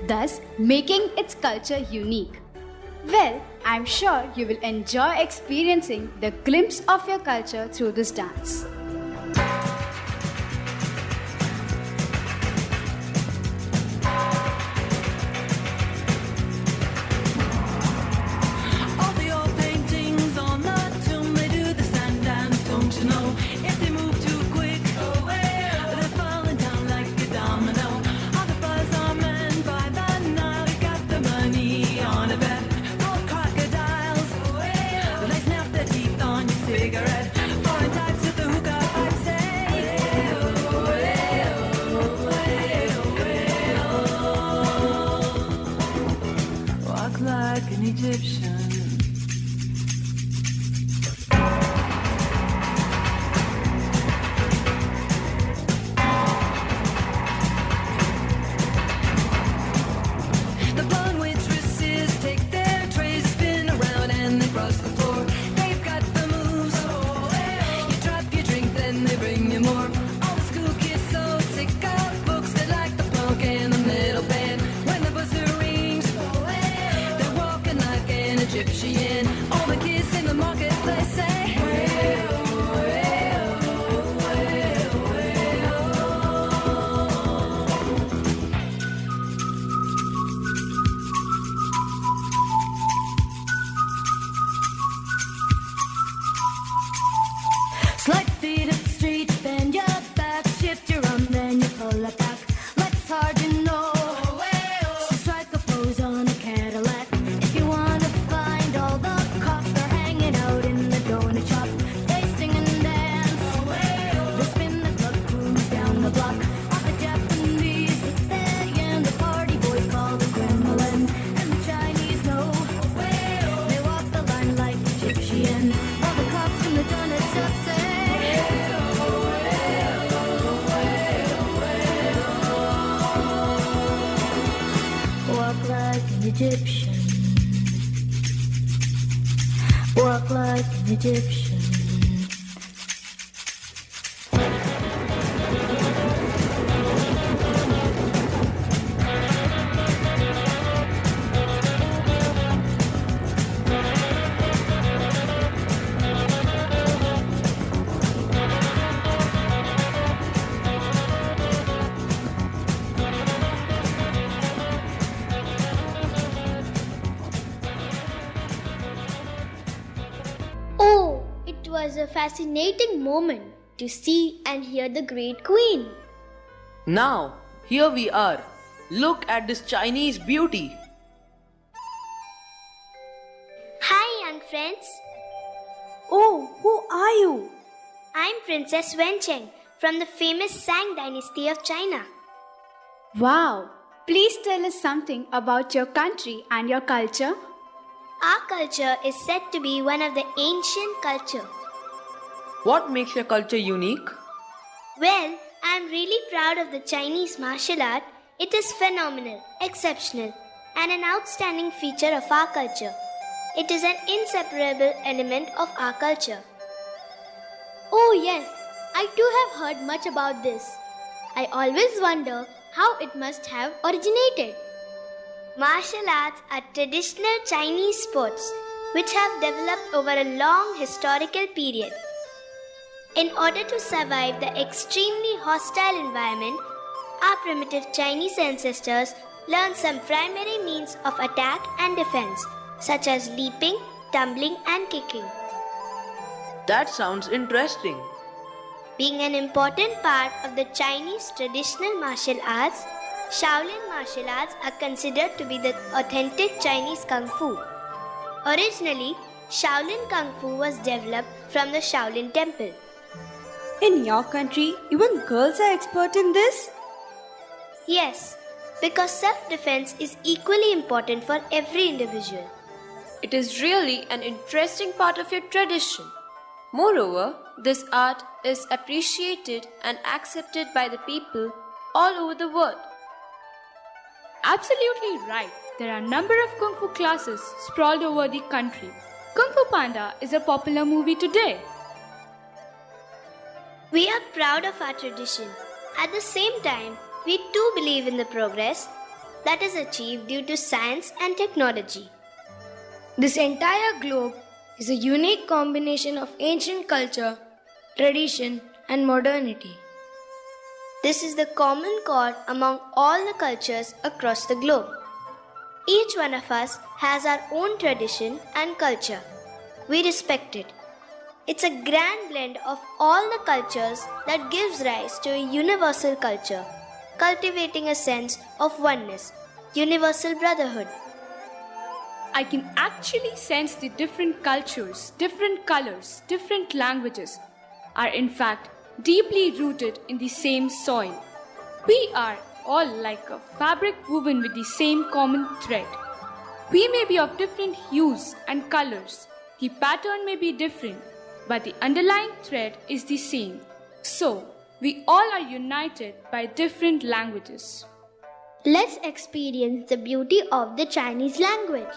thus making its culture unique. Well, I'm sure you will enjoy experiencing the glimpse of your culture through this dance. All the old paintings on the tomb, they do the sand dance, don't you know? If they move too quick, they're falling down like a domino. All the buzz are men by the Nile, they got the money on a bet. Gold crocodiles, they snap their teeth on your cigarette. Foreign types with the hookah pipes say, walk like an Egyptian. The blonde waitresses take their trays, spin around and they cross the floor. They've got the moves. You drop your drink, then they bring you more. All the school kids so sick of books, they like the punk and the metal band. When the buzzer rings, they're walking like an Egyptian. All the kids in the marketplace say, slide feet up the street, bend your back, shift your arm, then you pull it back. Let's hard, you know. So strike a pose on a Cadillac. If you wanna find all the cops, they're hanging out in the donut shop. They sing and dance. They spin the club cruise down the block. All the Japanese look there, and the party boys call the Kremlin. And the Chinese know. They walk the line like Egyptian. All the cops in the donut shop say, walk like an Egyptian. Walk like an Egyptian. fascinating moment to see and hear the great queen. Now, here we are. Look at this Chinese beauty. Hi, young friends. Oh, who are you? I'm Princess Wencheng from the famous Sang Dynasty of China. Wow! Please tell us something about your country and your culture. Our culture is said to be one of the ancient culture. What makes your culture unique? Well, I'm really proud of the Chinese martial art. It is phenomenal, exceptional, and an outstanding feature of our culture. It is an inseparable element of our culture. Oh yes, I too have heard much about this. I always wonder how it must have originated. Martial arts are traditional Chinese sports which have developed over a long historical period. In order to survive the extremely hostile environment, our primitive Chinese ancestors learned some primary means of attack and defense, such as leaping, tumbling, and kicking. That sounds interesting. Being an important part of the Chinese traditional martial arts, Shaolin martial arts are considered to be the authentic Chinese Kung Fu. Originally, Shaolin Kung Fu was developed from the Shaolin Temple. In your country, even girls are expert in this? Yes, because self-defense is equally important for every individual. It is really an interesting part of your tradition. Moreover, this art is appreciated and accepted by the people all over the world. Absolutely right. There are a number of Kung Fu classes sprawled over the country. Kung Fu Panda is a popular movie today. We are proud of our tradition. At the same time, we too believe in the progress that is achieved due to science and technology. This entire globe is a unique combination of ancient culture, tradition, and modernity. This is the common core among all the cultures across the globe. Each one of us has our own tradition and culture. We respect it. It's a grand blend of all the cultures that gives rise to a universal culture, cultivating a sense of oneness, universal brotherhood. I can actually sense the different cultures, different colors, different languages are in fact deeply rooted in the same soil. We are all like a fabric woven with the same common thread. We may be of different hues and colors. The pattern may be different, but the underlying thread is the same. So, we all are united by different languages. Let's experience the beauty of the Chinese language.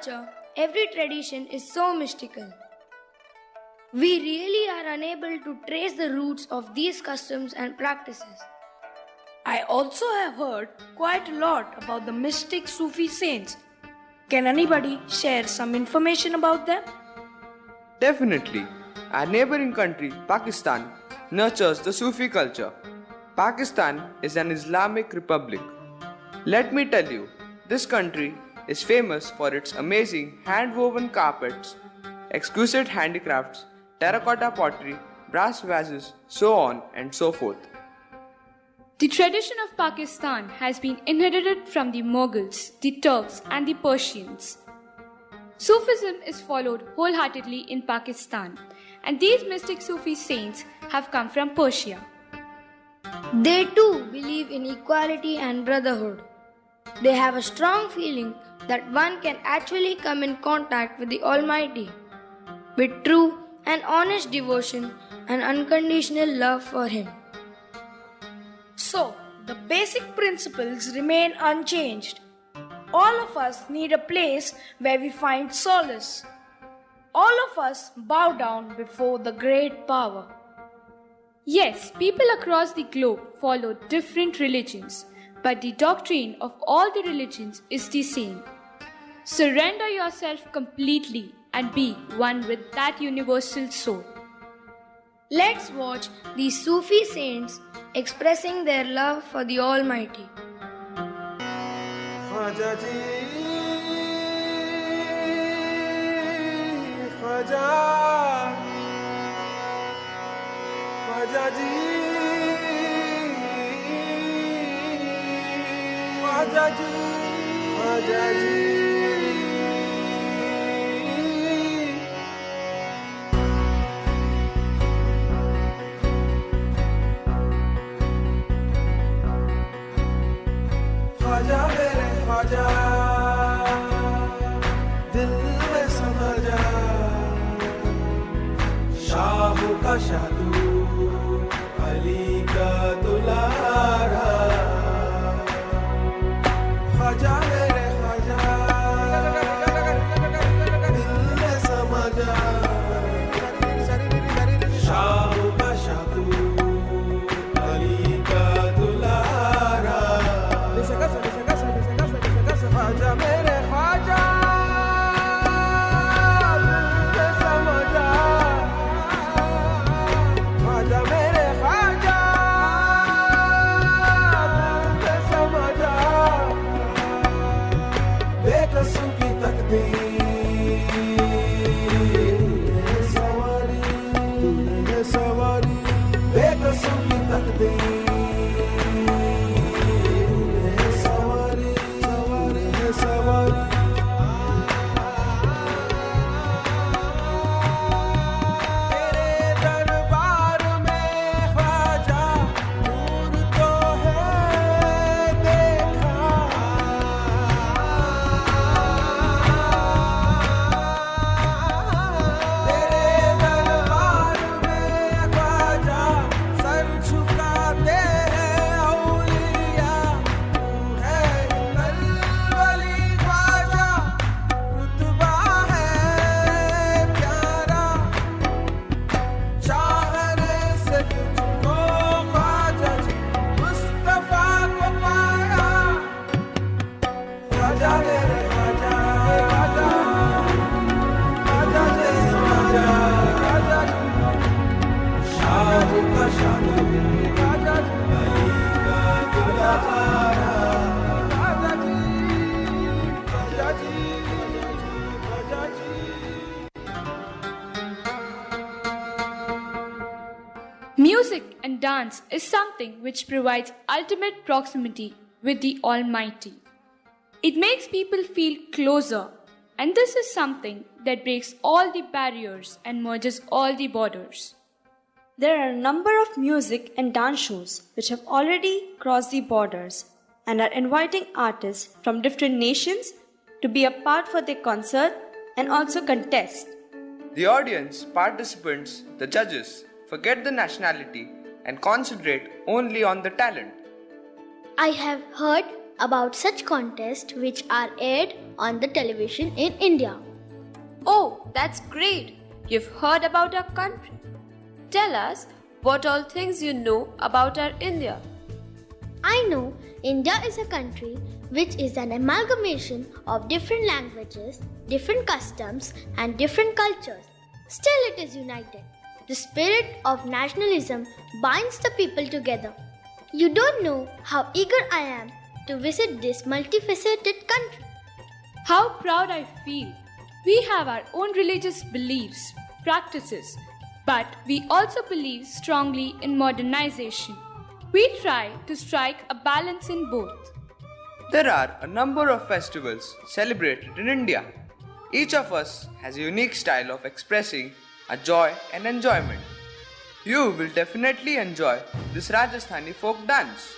culture, every tradition is so mystical. We really are unable to trace the roots of these customs and practices. I also have heard quite a lot about the mystic Sufi saints. Can anybody share some information about them? Definitely. Our neighboring country, Pakistan, nurtures the Sufi culture. Pakistan is an Islamic republic. Let me tell you, this country is famous for its amazing hand-woven carpets, exquisite handicrafts, terracotta pottery, brass vases, so on and so forth. The tradition of Pakistan has been inherited from the Mughals, the Turks, and the Persians. Sufism is followed wholeheartedly in Pakistan, and these mystic Sufi saints have come from Persia. They too believe in equality and brotherhood. They have a strong feeling that one can actually come in contact with the Almighty with true and honest devotion and unconditional love for Him. So, the basic principles remain unchanged. All of us need a place where we find solace. All of us bow down before the great power. Yes, people across the globe follow different religions, but the doctrine of all the religions is the same. Surrender yourself completely and be one with that universal soul. Let's watch these Sufi saints expressing their love for the Almighty. Khwaja मेरे ख्वाजा दिल में समा जा शाह का शादू अली का दुलारा ख्वाजा मेरे ख्वाजा दिल में समा जा शाह का शादू अली का दुलारा ख्वाजा मेरे ख्वाजा दिल में समा जा ख्वाजा मेरे ख्वाजा दिल में समा जा बेकसों की तकदीर तूने सवारी बेकसों की तकदीर Music and dance is something which provides ultimate proximity with the Almighty. It makes people feel closer, and this is something that breaks all the barriers and merges all the borders. There are a number of music and dance shows which have already crossed the borders and are inviting artists from different nations to be a part for their concert and also contest. The audience, participants, the judges forget the nationality and concentrate only on the talent. I have heard about such contests which are aired on the television in India. Oh, that's great! You've heard about our country. Tell us what all things you know about our India. I know India is a country which is an amalgamation of different languages, different customs, and different cultures. Still, it is united. The spirit of nationalism binds the people together. You don't know how eager I am to visit this multifaceted country. How proud I feel. We have our own religious beliefs, practices, but we also believe strongly in modernization. We try to strike a balance in both. There are a number of festivals celebrated in India. Each of us has a unique style of expressing a joy and enjoyment. You will definitely enjoy this Rajasthani folk dance.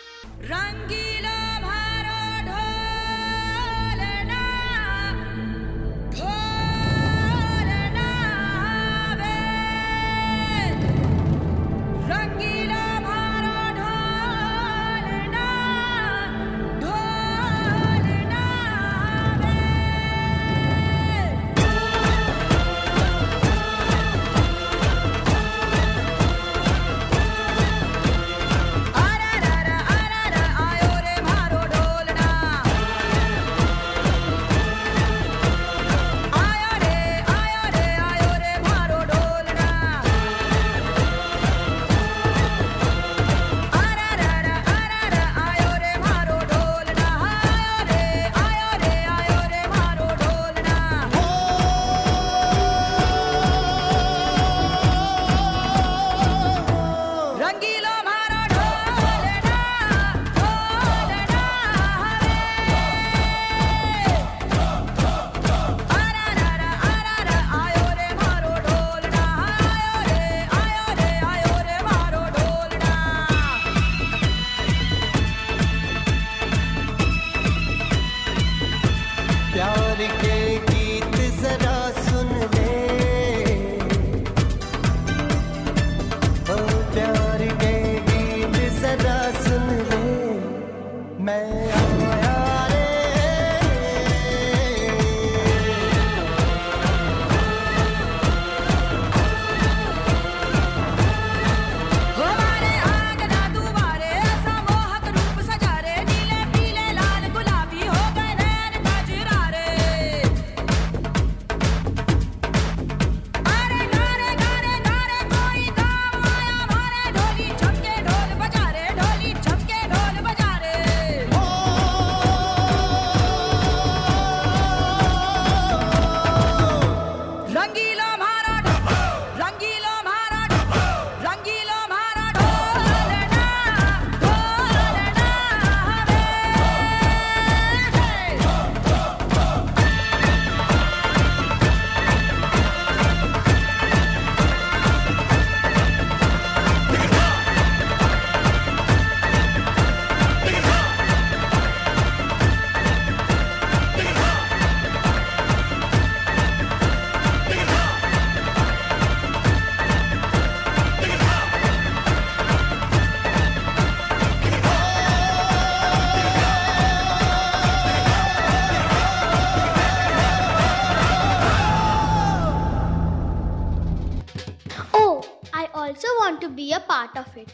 also want to be a part of it.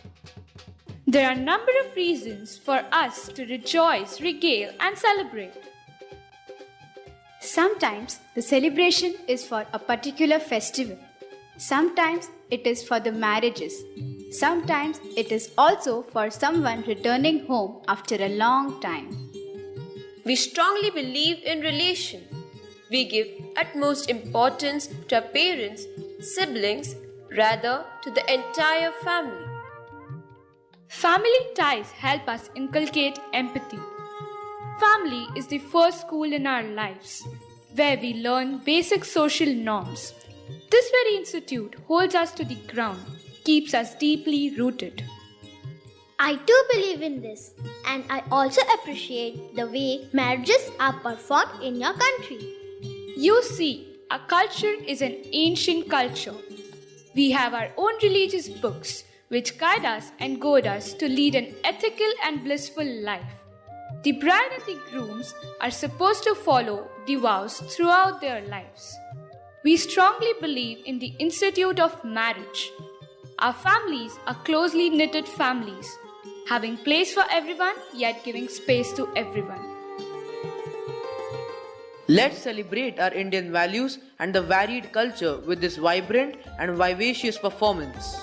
There are a number of reasons for us to rejoice, regale, and celebrate. Sometimes the celebration is for a particular festival. Sometimes it is for the marriages. Sometimes it is also for someone returning home after a long time. We strongly believe in relation. We give utmost importance to our parents, siblings, rather to the entire family. Family ties help us inculcate empathy. Family is the first school in our lives, where we learn basic social norms. This very institute holds us to the ground, keeps us deeply rooted. I too believe in this, and I also appreciate the way marriages are performed in your country. You see, our culture is an ancient culture. We have our own religious books which guide us and goad us to lead an ethical and blissful life. The bride and the grooms are supposed to follow the vows throughout their lives. We strongly believe in the institute of marriage. Our families are closely knitted families, having place for everyone yet giving space to everyone. Let's celebrate our Indian values and the varied culture with this vibrant and vivacious performance.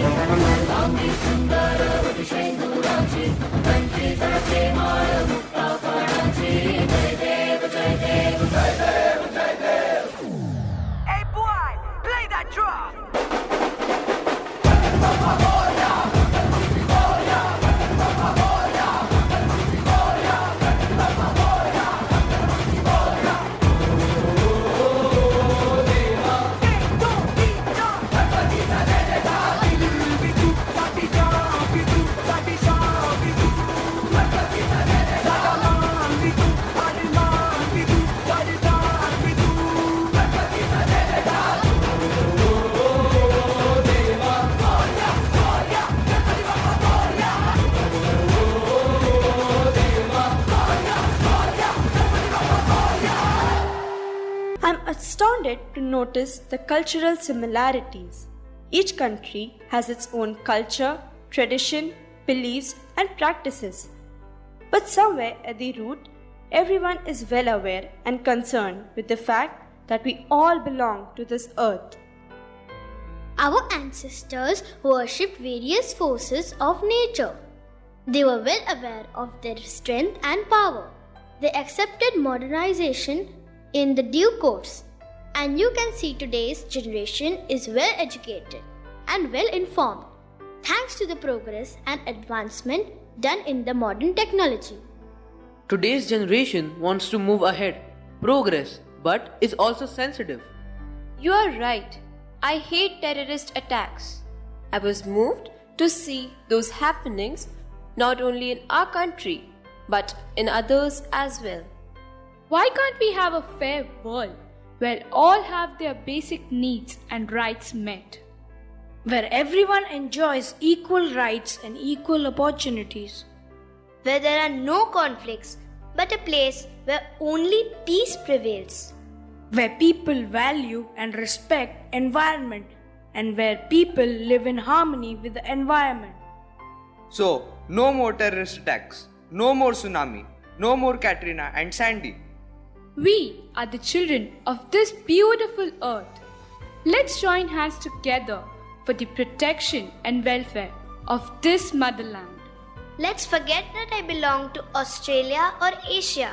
लांबी सुंदर होती शेंदुराची पंचवीस जराची माळ मुक्ता फळाची जय देव जय देव जय देव जय देव. Hey boy, play that drum. I'm astounded to notice the cultural similarities. Each country has its own culture, tradition, beliefs, and practices. But somewhere at the root, everyone is well aware and concerned with the fact that we all belong to this earth. Our ancestors worshipped various forces of nature. They were well aware of their strength and power. They accepted modernization in the due course, and you can see today's generation is well educated and well informed thanks to the progress and advancement done in the modern technology. Today's generation wants to move ahead, progress, but is also sensitive. You are right. I hate terrorist attacks. I was moved to see those happenings not only in our country but in others as well. Why can't we have a fair world where all have their basic needs and rights met? Where everyone enjoys equal rights and equal opportunities. Where there are no conflicts, but a place where only peace prevails. Where people value and respect environment and where people live in harmony with the environment. So, no more terrorist attacks, no more tsunami, no more Katrina and Sandy. We are the children of this beautiful earth. Let's join hands together for the protection and welfare of this motherland. Let's forget that I belong to Australia or Asia.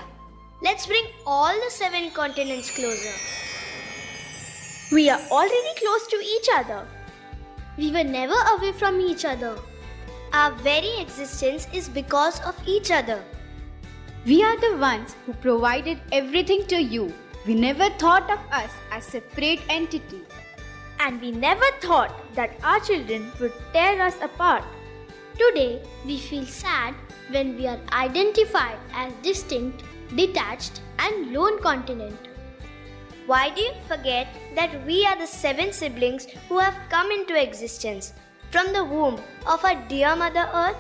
Let's bring all the 7 continents closer. We are already close to each other. We were never away from each other. Our very existence is because of each other. We are the ones who provided everything to you. We never thought of us as separate entity. And we never thought that our children would tear us apart. Today, we feel sad when we are identified as distinct, detached, and lone continent. Why do you forget that we are the 7 siblings who have come into existence from the womb of our dear Mother Earth?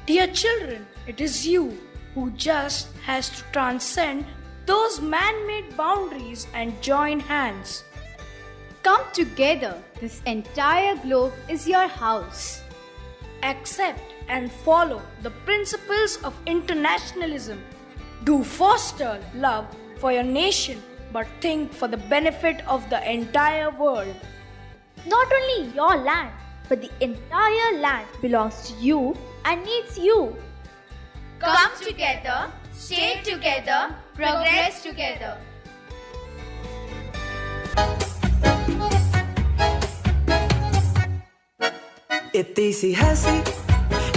Dear children, it is you who just has to transcend those man-made boundaries and join hands. Come together. This entire globe is your house. Accept and follow the principles of internationalism. Do foster love for your nation, but think for the benefit of the entire world. Not only your land, but the entire land belongs to you and needs you. Come together, stay together, progress together. इतनी सी हंसी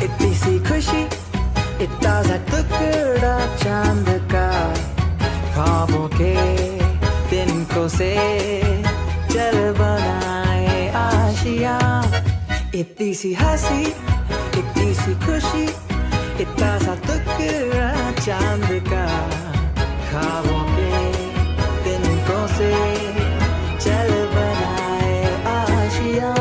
इतनी सी खुशी इतना सा टुकड़ा चांद का ख्वाबों के तिनकों से चल बनाए आशिया. इतनी सी हंसी इतनी सी खुशी इतना सा टुकड़ा चांद का ख्वाबों के तिनकों से चल बनाए आशिया.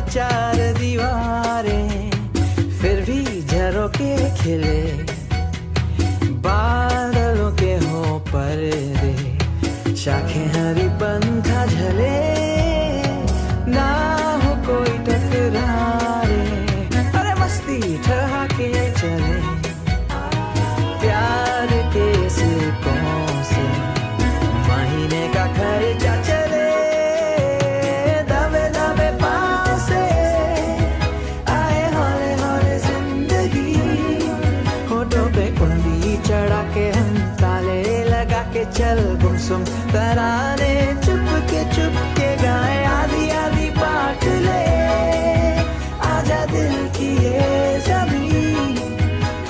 चार दीवारें फिर भी झरोके खिले बादलों के हो पर्दे शाखें हरी पंखा झले ना हो चल गुमसुम तराने चुप के गाए आधी आधी बात ले आजा दिल की ये ज़मीं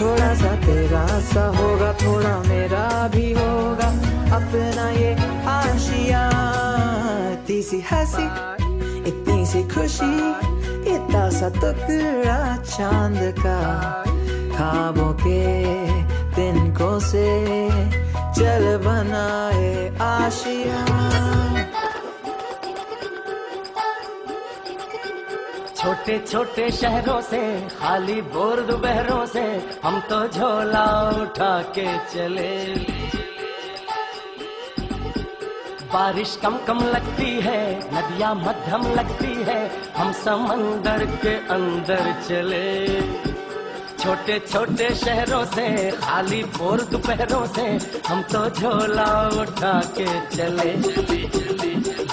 थोड़ा सा तेरा सा होगा थोड़ा मेरा भी होगा अपना ये आशिया इतनी सी हंसी इतनी सी खुशी इतना सा टुकड़ा चांद का ख्वाबों के तिनकों से चल बनाए आशिया छोटे छोटे शहरों से खाली बोर दोपहरों से हम तो झोला उठा के चले बारिश कम कम लगती है नदियाँ मध्यम लगती है हम समंदर के अंदर चले छोटे छोटे शहरों से खाली बोर दोपहरों से हम तो झोला उठा के चले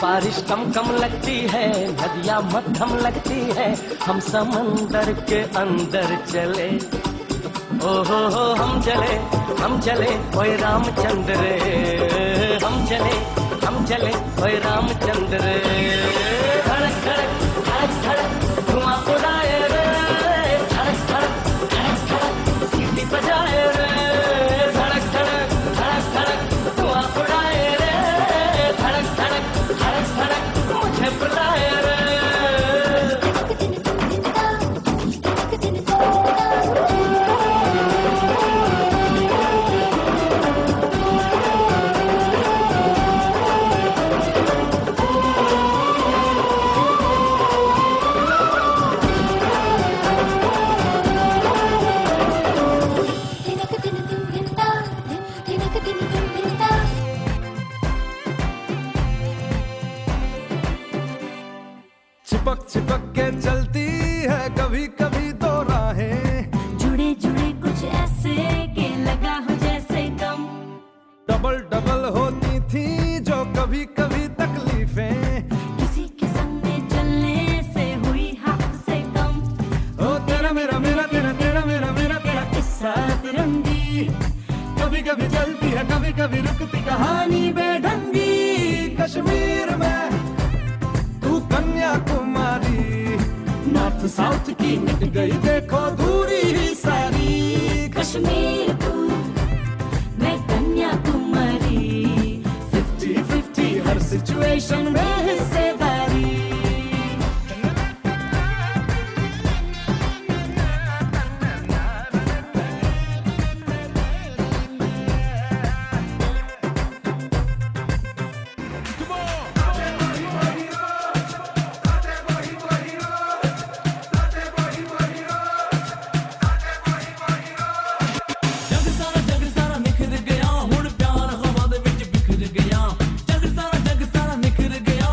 बारिश कम कम लगती है नदियाँ मध्यम लगती है हम समंदर के अंदर चले ओहो हो हम चले ओए रामचंद्र रे हम चले ओए रामचंद्र रे धड़क धड़क धड़क धड़क धुआं उड़ाए रे धड़क धड़क धड़क धड़क सीटी बजाए रे धड़क धड़क धड़क धड़क धुआं उड़ाए रे धड़क धड़क धड़क धड़क मुझे बुलाए रे चिपक के चलती है कभी कभी दो राहें जुड़े जुड़े कुछ ऐसे के लगा हो जैसे गम डबल डबल होती थी जो कभी कभी तकलीफें किसी के संग में चलने से हुई हाथ से कम ओ तेरा मेरा मेरा तेरा तेरा मेरा मेरा तेरा किस्सा तिरंगी कभी कभी चलती है कभी कभी रुकती कहानी बेढंगी कश्मीर में तू कन्याकुमारी नॉर्थ साउथ की मिट गई देखो दूरी ही सारी कश्मीर तू मैं कन्याकुमारी 50-50 हर सिचुएशन में हिस्सेदारी जग सारा निखर गया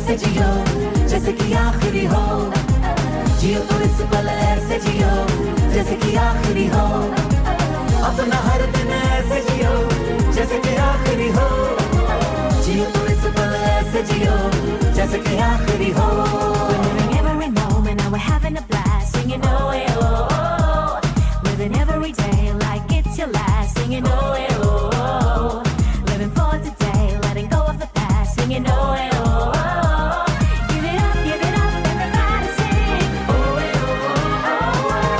ऐसे जियो जैसे कि आखिरी हो, जियो तो इस पल ऐसे जियो जैसे कि आखिरी हो, अपना हर दिन ऐसे जियो जैसे कि आखिरी हो, जियो तो इस पल ऐसे जियो जैसे कि आखिरी हो. We're living every moment and we're having a blast, singing oh eh oh oh, living every day like it's your last, singing oh eh oh oh, living for today, letting go of the past, singing oh eh oh oh, give it up, everybody sing oh eh oh oh.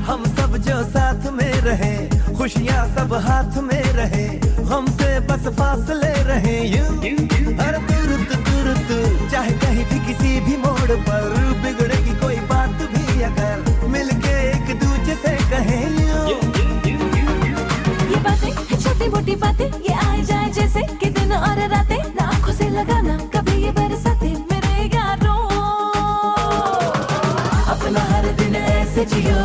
हम सब जो साथ में रहे, खुशियाँ सब हाथ में रहे, हमसे बस फासले रहे यूं हर तुरत चाहे कहीं भी किसी भी मोड़ पर बिगड़ेगी कोई बात भी अगर मिलके एक दूजे से कहें यूं. ये बातें हैं छोटी मोटी बातें, ये आए जाए जैसे कि दिन और रातें, ना आंखों से लगाना कभी ये बरसाते मेरे यारों. अपना हर दिन ऐसे जियो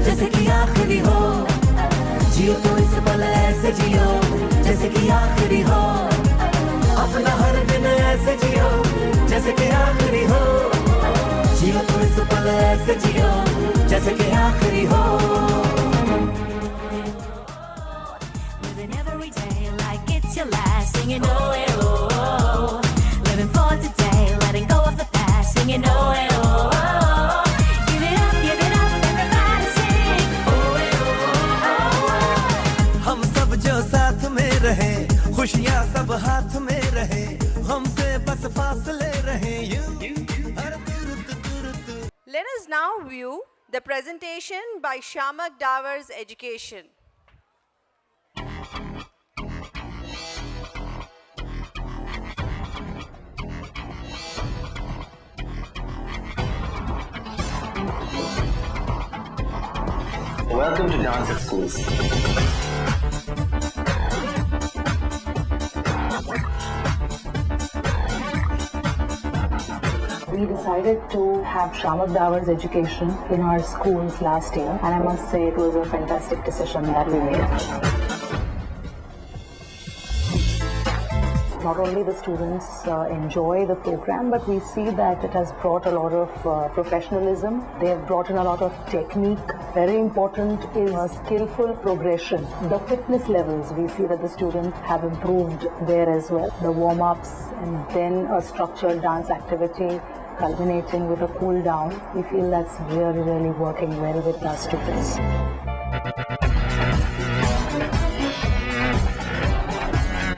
जैसे कि आखिरी हो, जियो तो इस पल ऐसे जियो जैसे कि आखिरी हो, अपना हर दिन ऐसे जियो जैसे कि आखिरी हो, जियो तो इस पल ऐसे जियो जैसे कि आखिरी हो. Living every day like it's your last, singing oh eh oh oh, living for today, letting go of the past, singing oh eh oh oh, give it up, everybody sing oh eh oh oh. हम सब जो साथ में रहे, खुशियाँ सब हाथ में रहे, हमसे बस फासले रहे यूं हर तुरत. Let us now view the presentation by Shamak Davar's Education. Welcome to Dance at Schools. We decided to have Shamak Davar's Education in our schools last year, and I must say it was a fantastic decision that we made. Not only the students enjoy the program, but we see that it has brought a lot of professionalism. They have brought in a lot of technique. Very important is skillful progression. The fitness levels, we see that the students have improved there as well. The warm-ups and then a structured dance activity culminating with a cool down. We feel that's really, really working well with our students.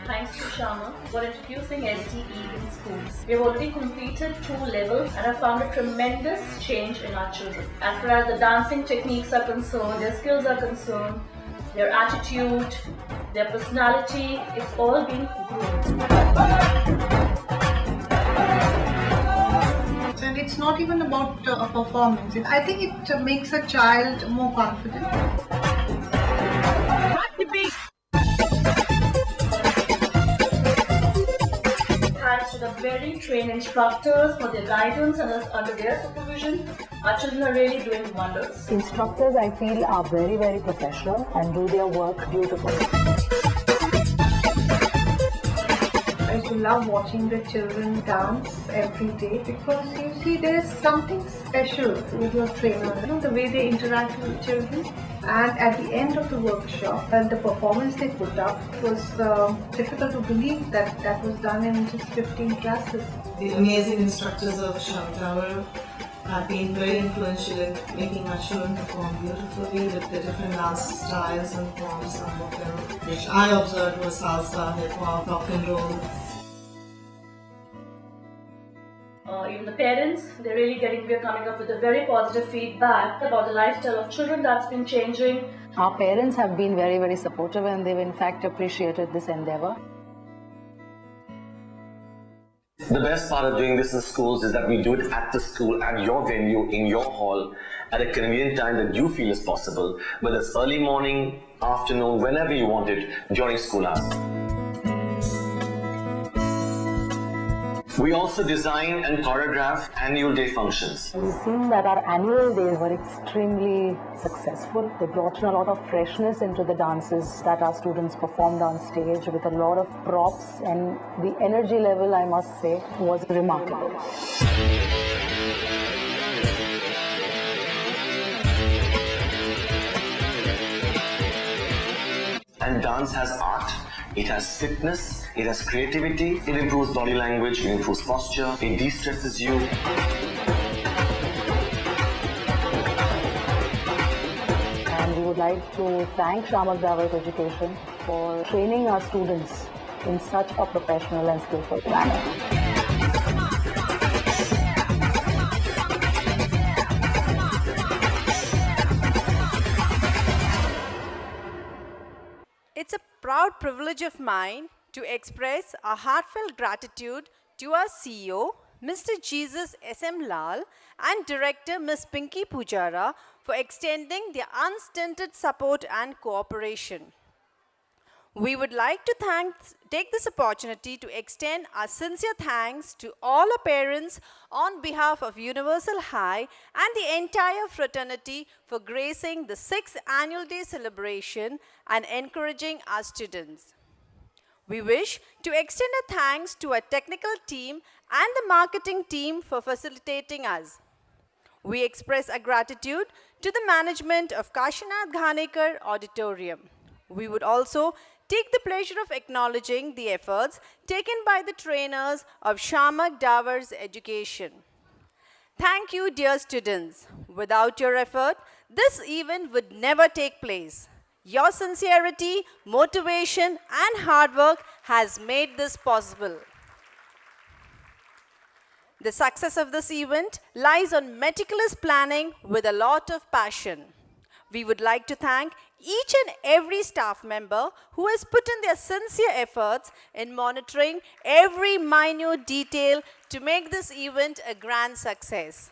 Thanks to Shama for introducing STE in schools. We have already completed 2 levels and have found a tremendous change in our children. As far as the dancing techniques are concerned, their skills are concerned, their attitude, their personality, it's all been groomed. And it's not even about a performance. I think it makes a child more confident. Thanks to the very trained instructors for their guidance and under their supervision, our children are really doing wonders. Instructors, I feel, are very, very professional and do their work beautifully. I used to love watching the children dance every day because you see there's something special with your trainer, you know, the way they interact with children. And at the end of the workshop, the performance they put up was difficult to believe that that was done in just 15 classes. The amazing instructors of Shamak Davar have been very influential in making our children perform beautifully with the different dance styles and forms, some of them which I observed was salsa, hip hop, rock and roll. Even the parents, we're coming up with a very positive feedback about the lifestyle of children that's been changing. Our parents have been very, very supportive and they've in fact appreciated this endeavor. The best part of doing this in schools is that we do it at the school, at your venue, in your hall, at a convenient time that you feel is possible, whether it's early morning, afternoon, whenever you want it, during school hours. We also design and choreograph annual day functions. We've seen that our annual days were extremely successful. They brought in a lot of freshness into the dances that our students performed on stage with a lot of props, and the energy level, I must say, was remarkable. And dance has art, it has fitness, it has creativity, it improves body language, it improves posture, it de-stresses you. And we would like to thank Shamak Davar's Education for training our students in such a professional and skillful manner. It's a proud privilege of mine to express a heartfelt gratitude to our CEO, Mr. Jesus S.M. Lal, and Director Ms. Pinky Pujara for extending their unstinted support and cooperation. We would like to take this opportunity to extend our sincere thanks to all our parents on behalf of Universal High and the entire fraternity for gracing the 6th Annual Day celebration and encouraging our students. We wish to extend our thanks to our technical team and the marketing team for facilitating us. We express our gratitude to the management of Kashinath Ghanekar Auditorium. We would also take the pleasure of acknowledging the efforts taken by the trainers of Shamak Davar's Education. Thank you, dear students. Without your effort, this event would never take place. Your sincerity, motivation, and hard work has made this possible. The success of this event lies on meticulous planning with a lot of passion. We would like to thank each and every staff member who has put in their sincere efforts in monitoring every minute detail to make this event a grand success.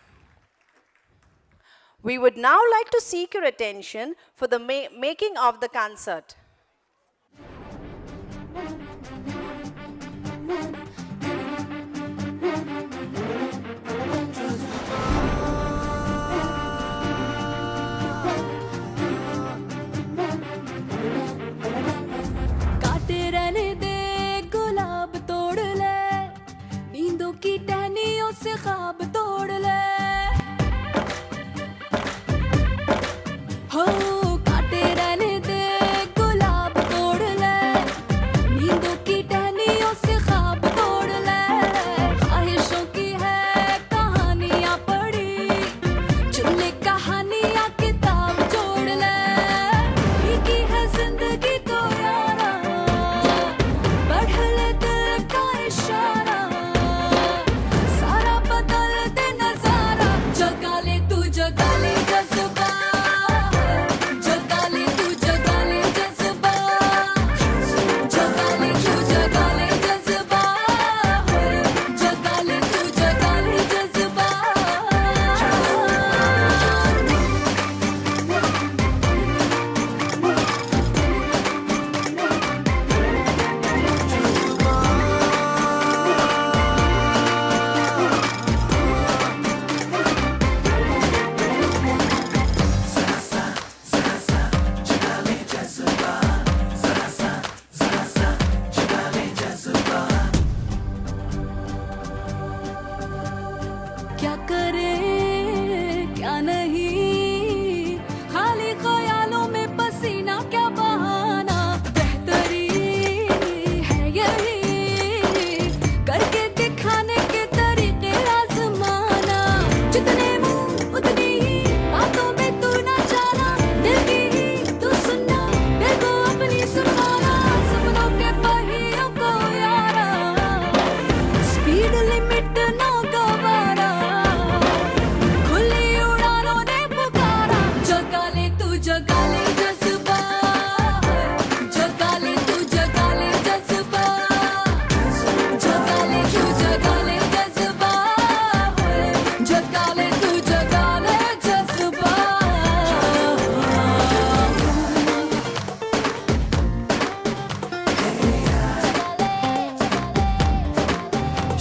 We would now like to seek your attention for the making of the concert. की टहनियों से ख्वाब तोड़ ले हो काटे रहने दे गुलाब तोड़ ले नींदों की टहनियों से ख्वाब तोड़ ले ख्वाहिशों की है कहानियां पढ़ी चुन ले कहानियां किताब जोड़ ले की है जिंदगी तो यारा बढ़ ले दिल का इशारा क्या करे क्या नहीं खाली ख्यालों में पसीना क्या बहाना बेहतरी है यही करके दिखाने के तरीके आजमाना जितने मुंह उतनी ही बातों में तू ना जाना दिल की ही तू सुनना दिल को अपनी सुनाना सपनों के पहियों को यारा स्पीड लिमिट ना गवारा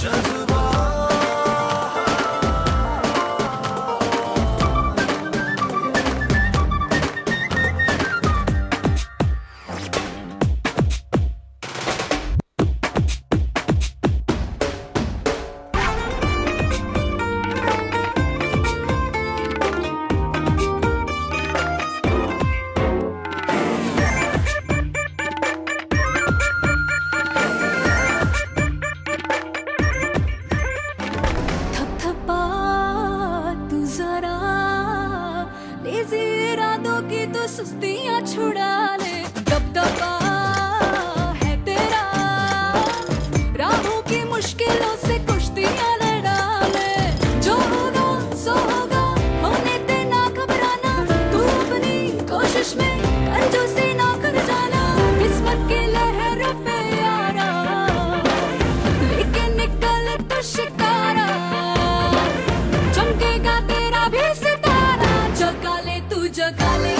जज्बा सुस्तियां छुड़ा ले, दबदबा है तेरा, राहों की मुश्किलों से कुश्तियां लड़ा ले, जो होगा सो होगा, होने दे ना घबराना, तू अपनी कोशिश में कंजूसी ना कर जाना, किस्मत की लहरों पे यारा, लेके निकल तो शिकारा, चमकेगा तेरा भी सितारा, जगा ले तू जगा ले।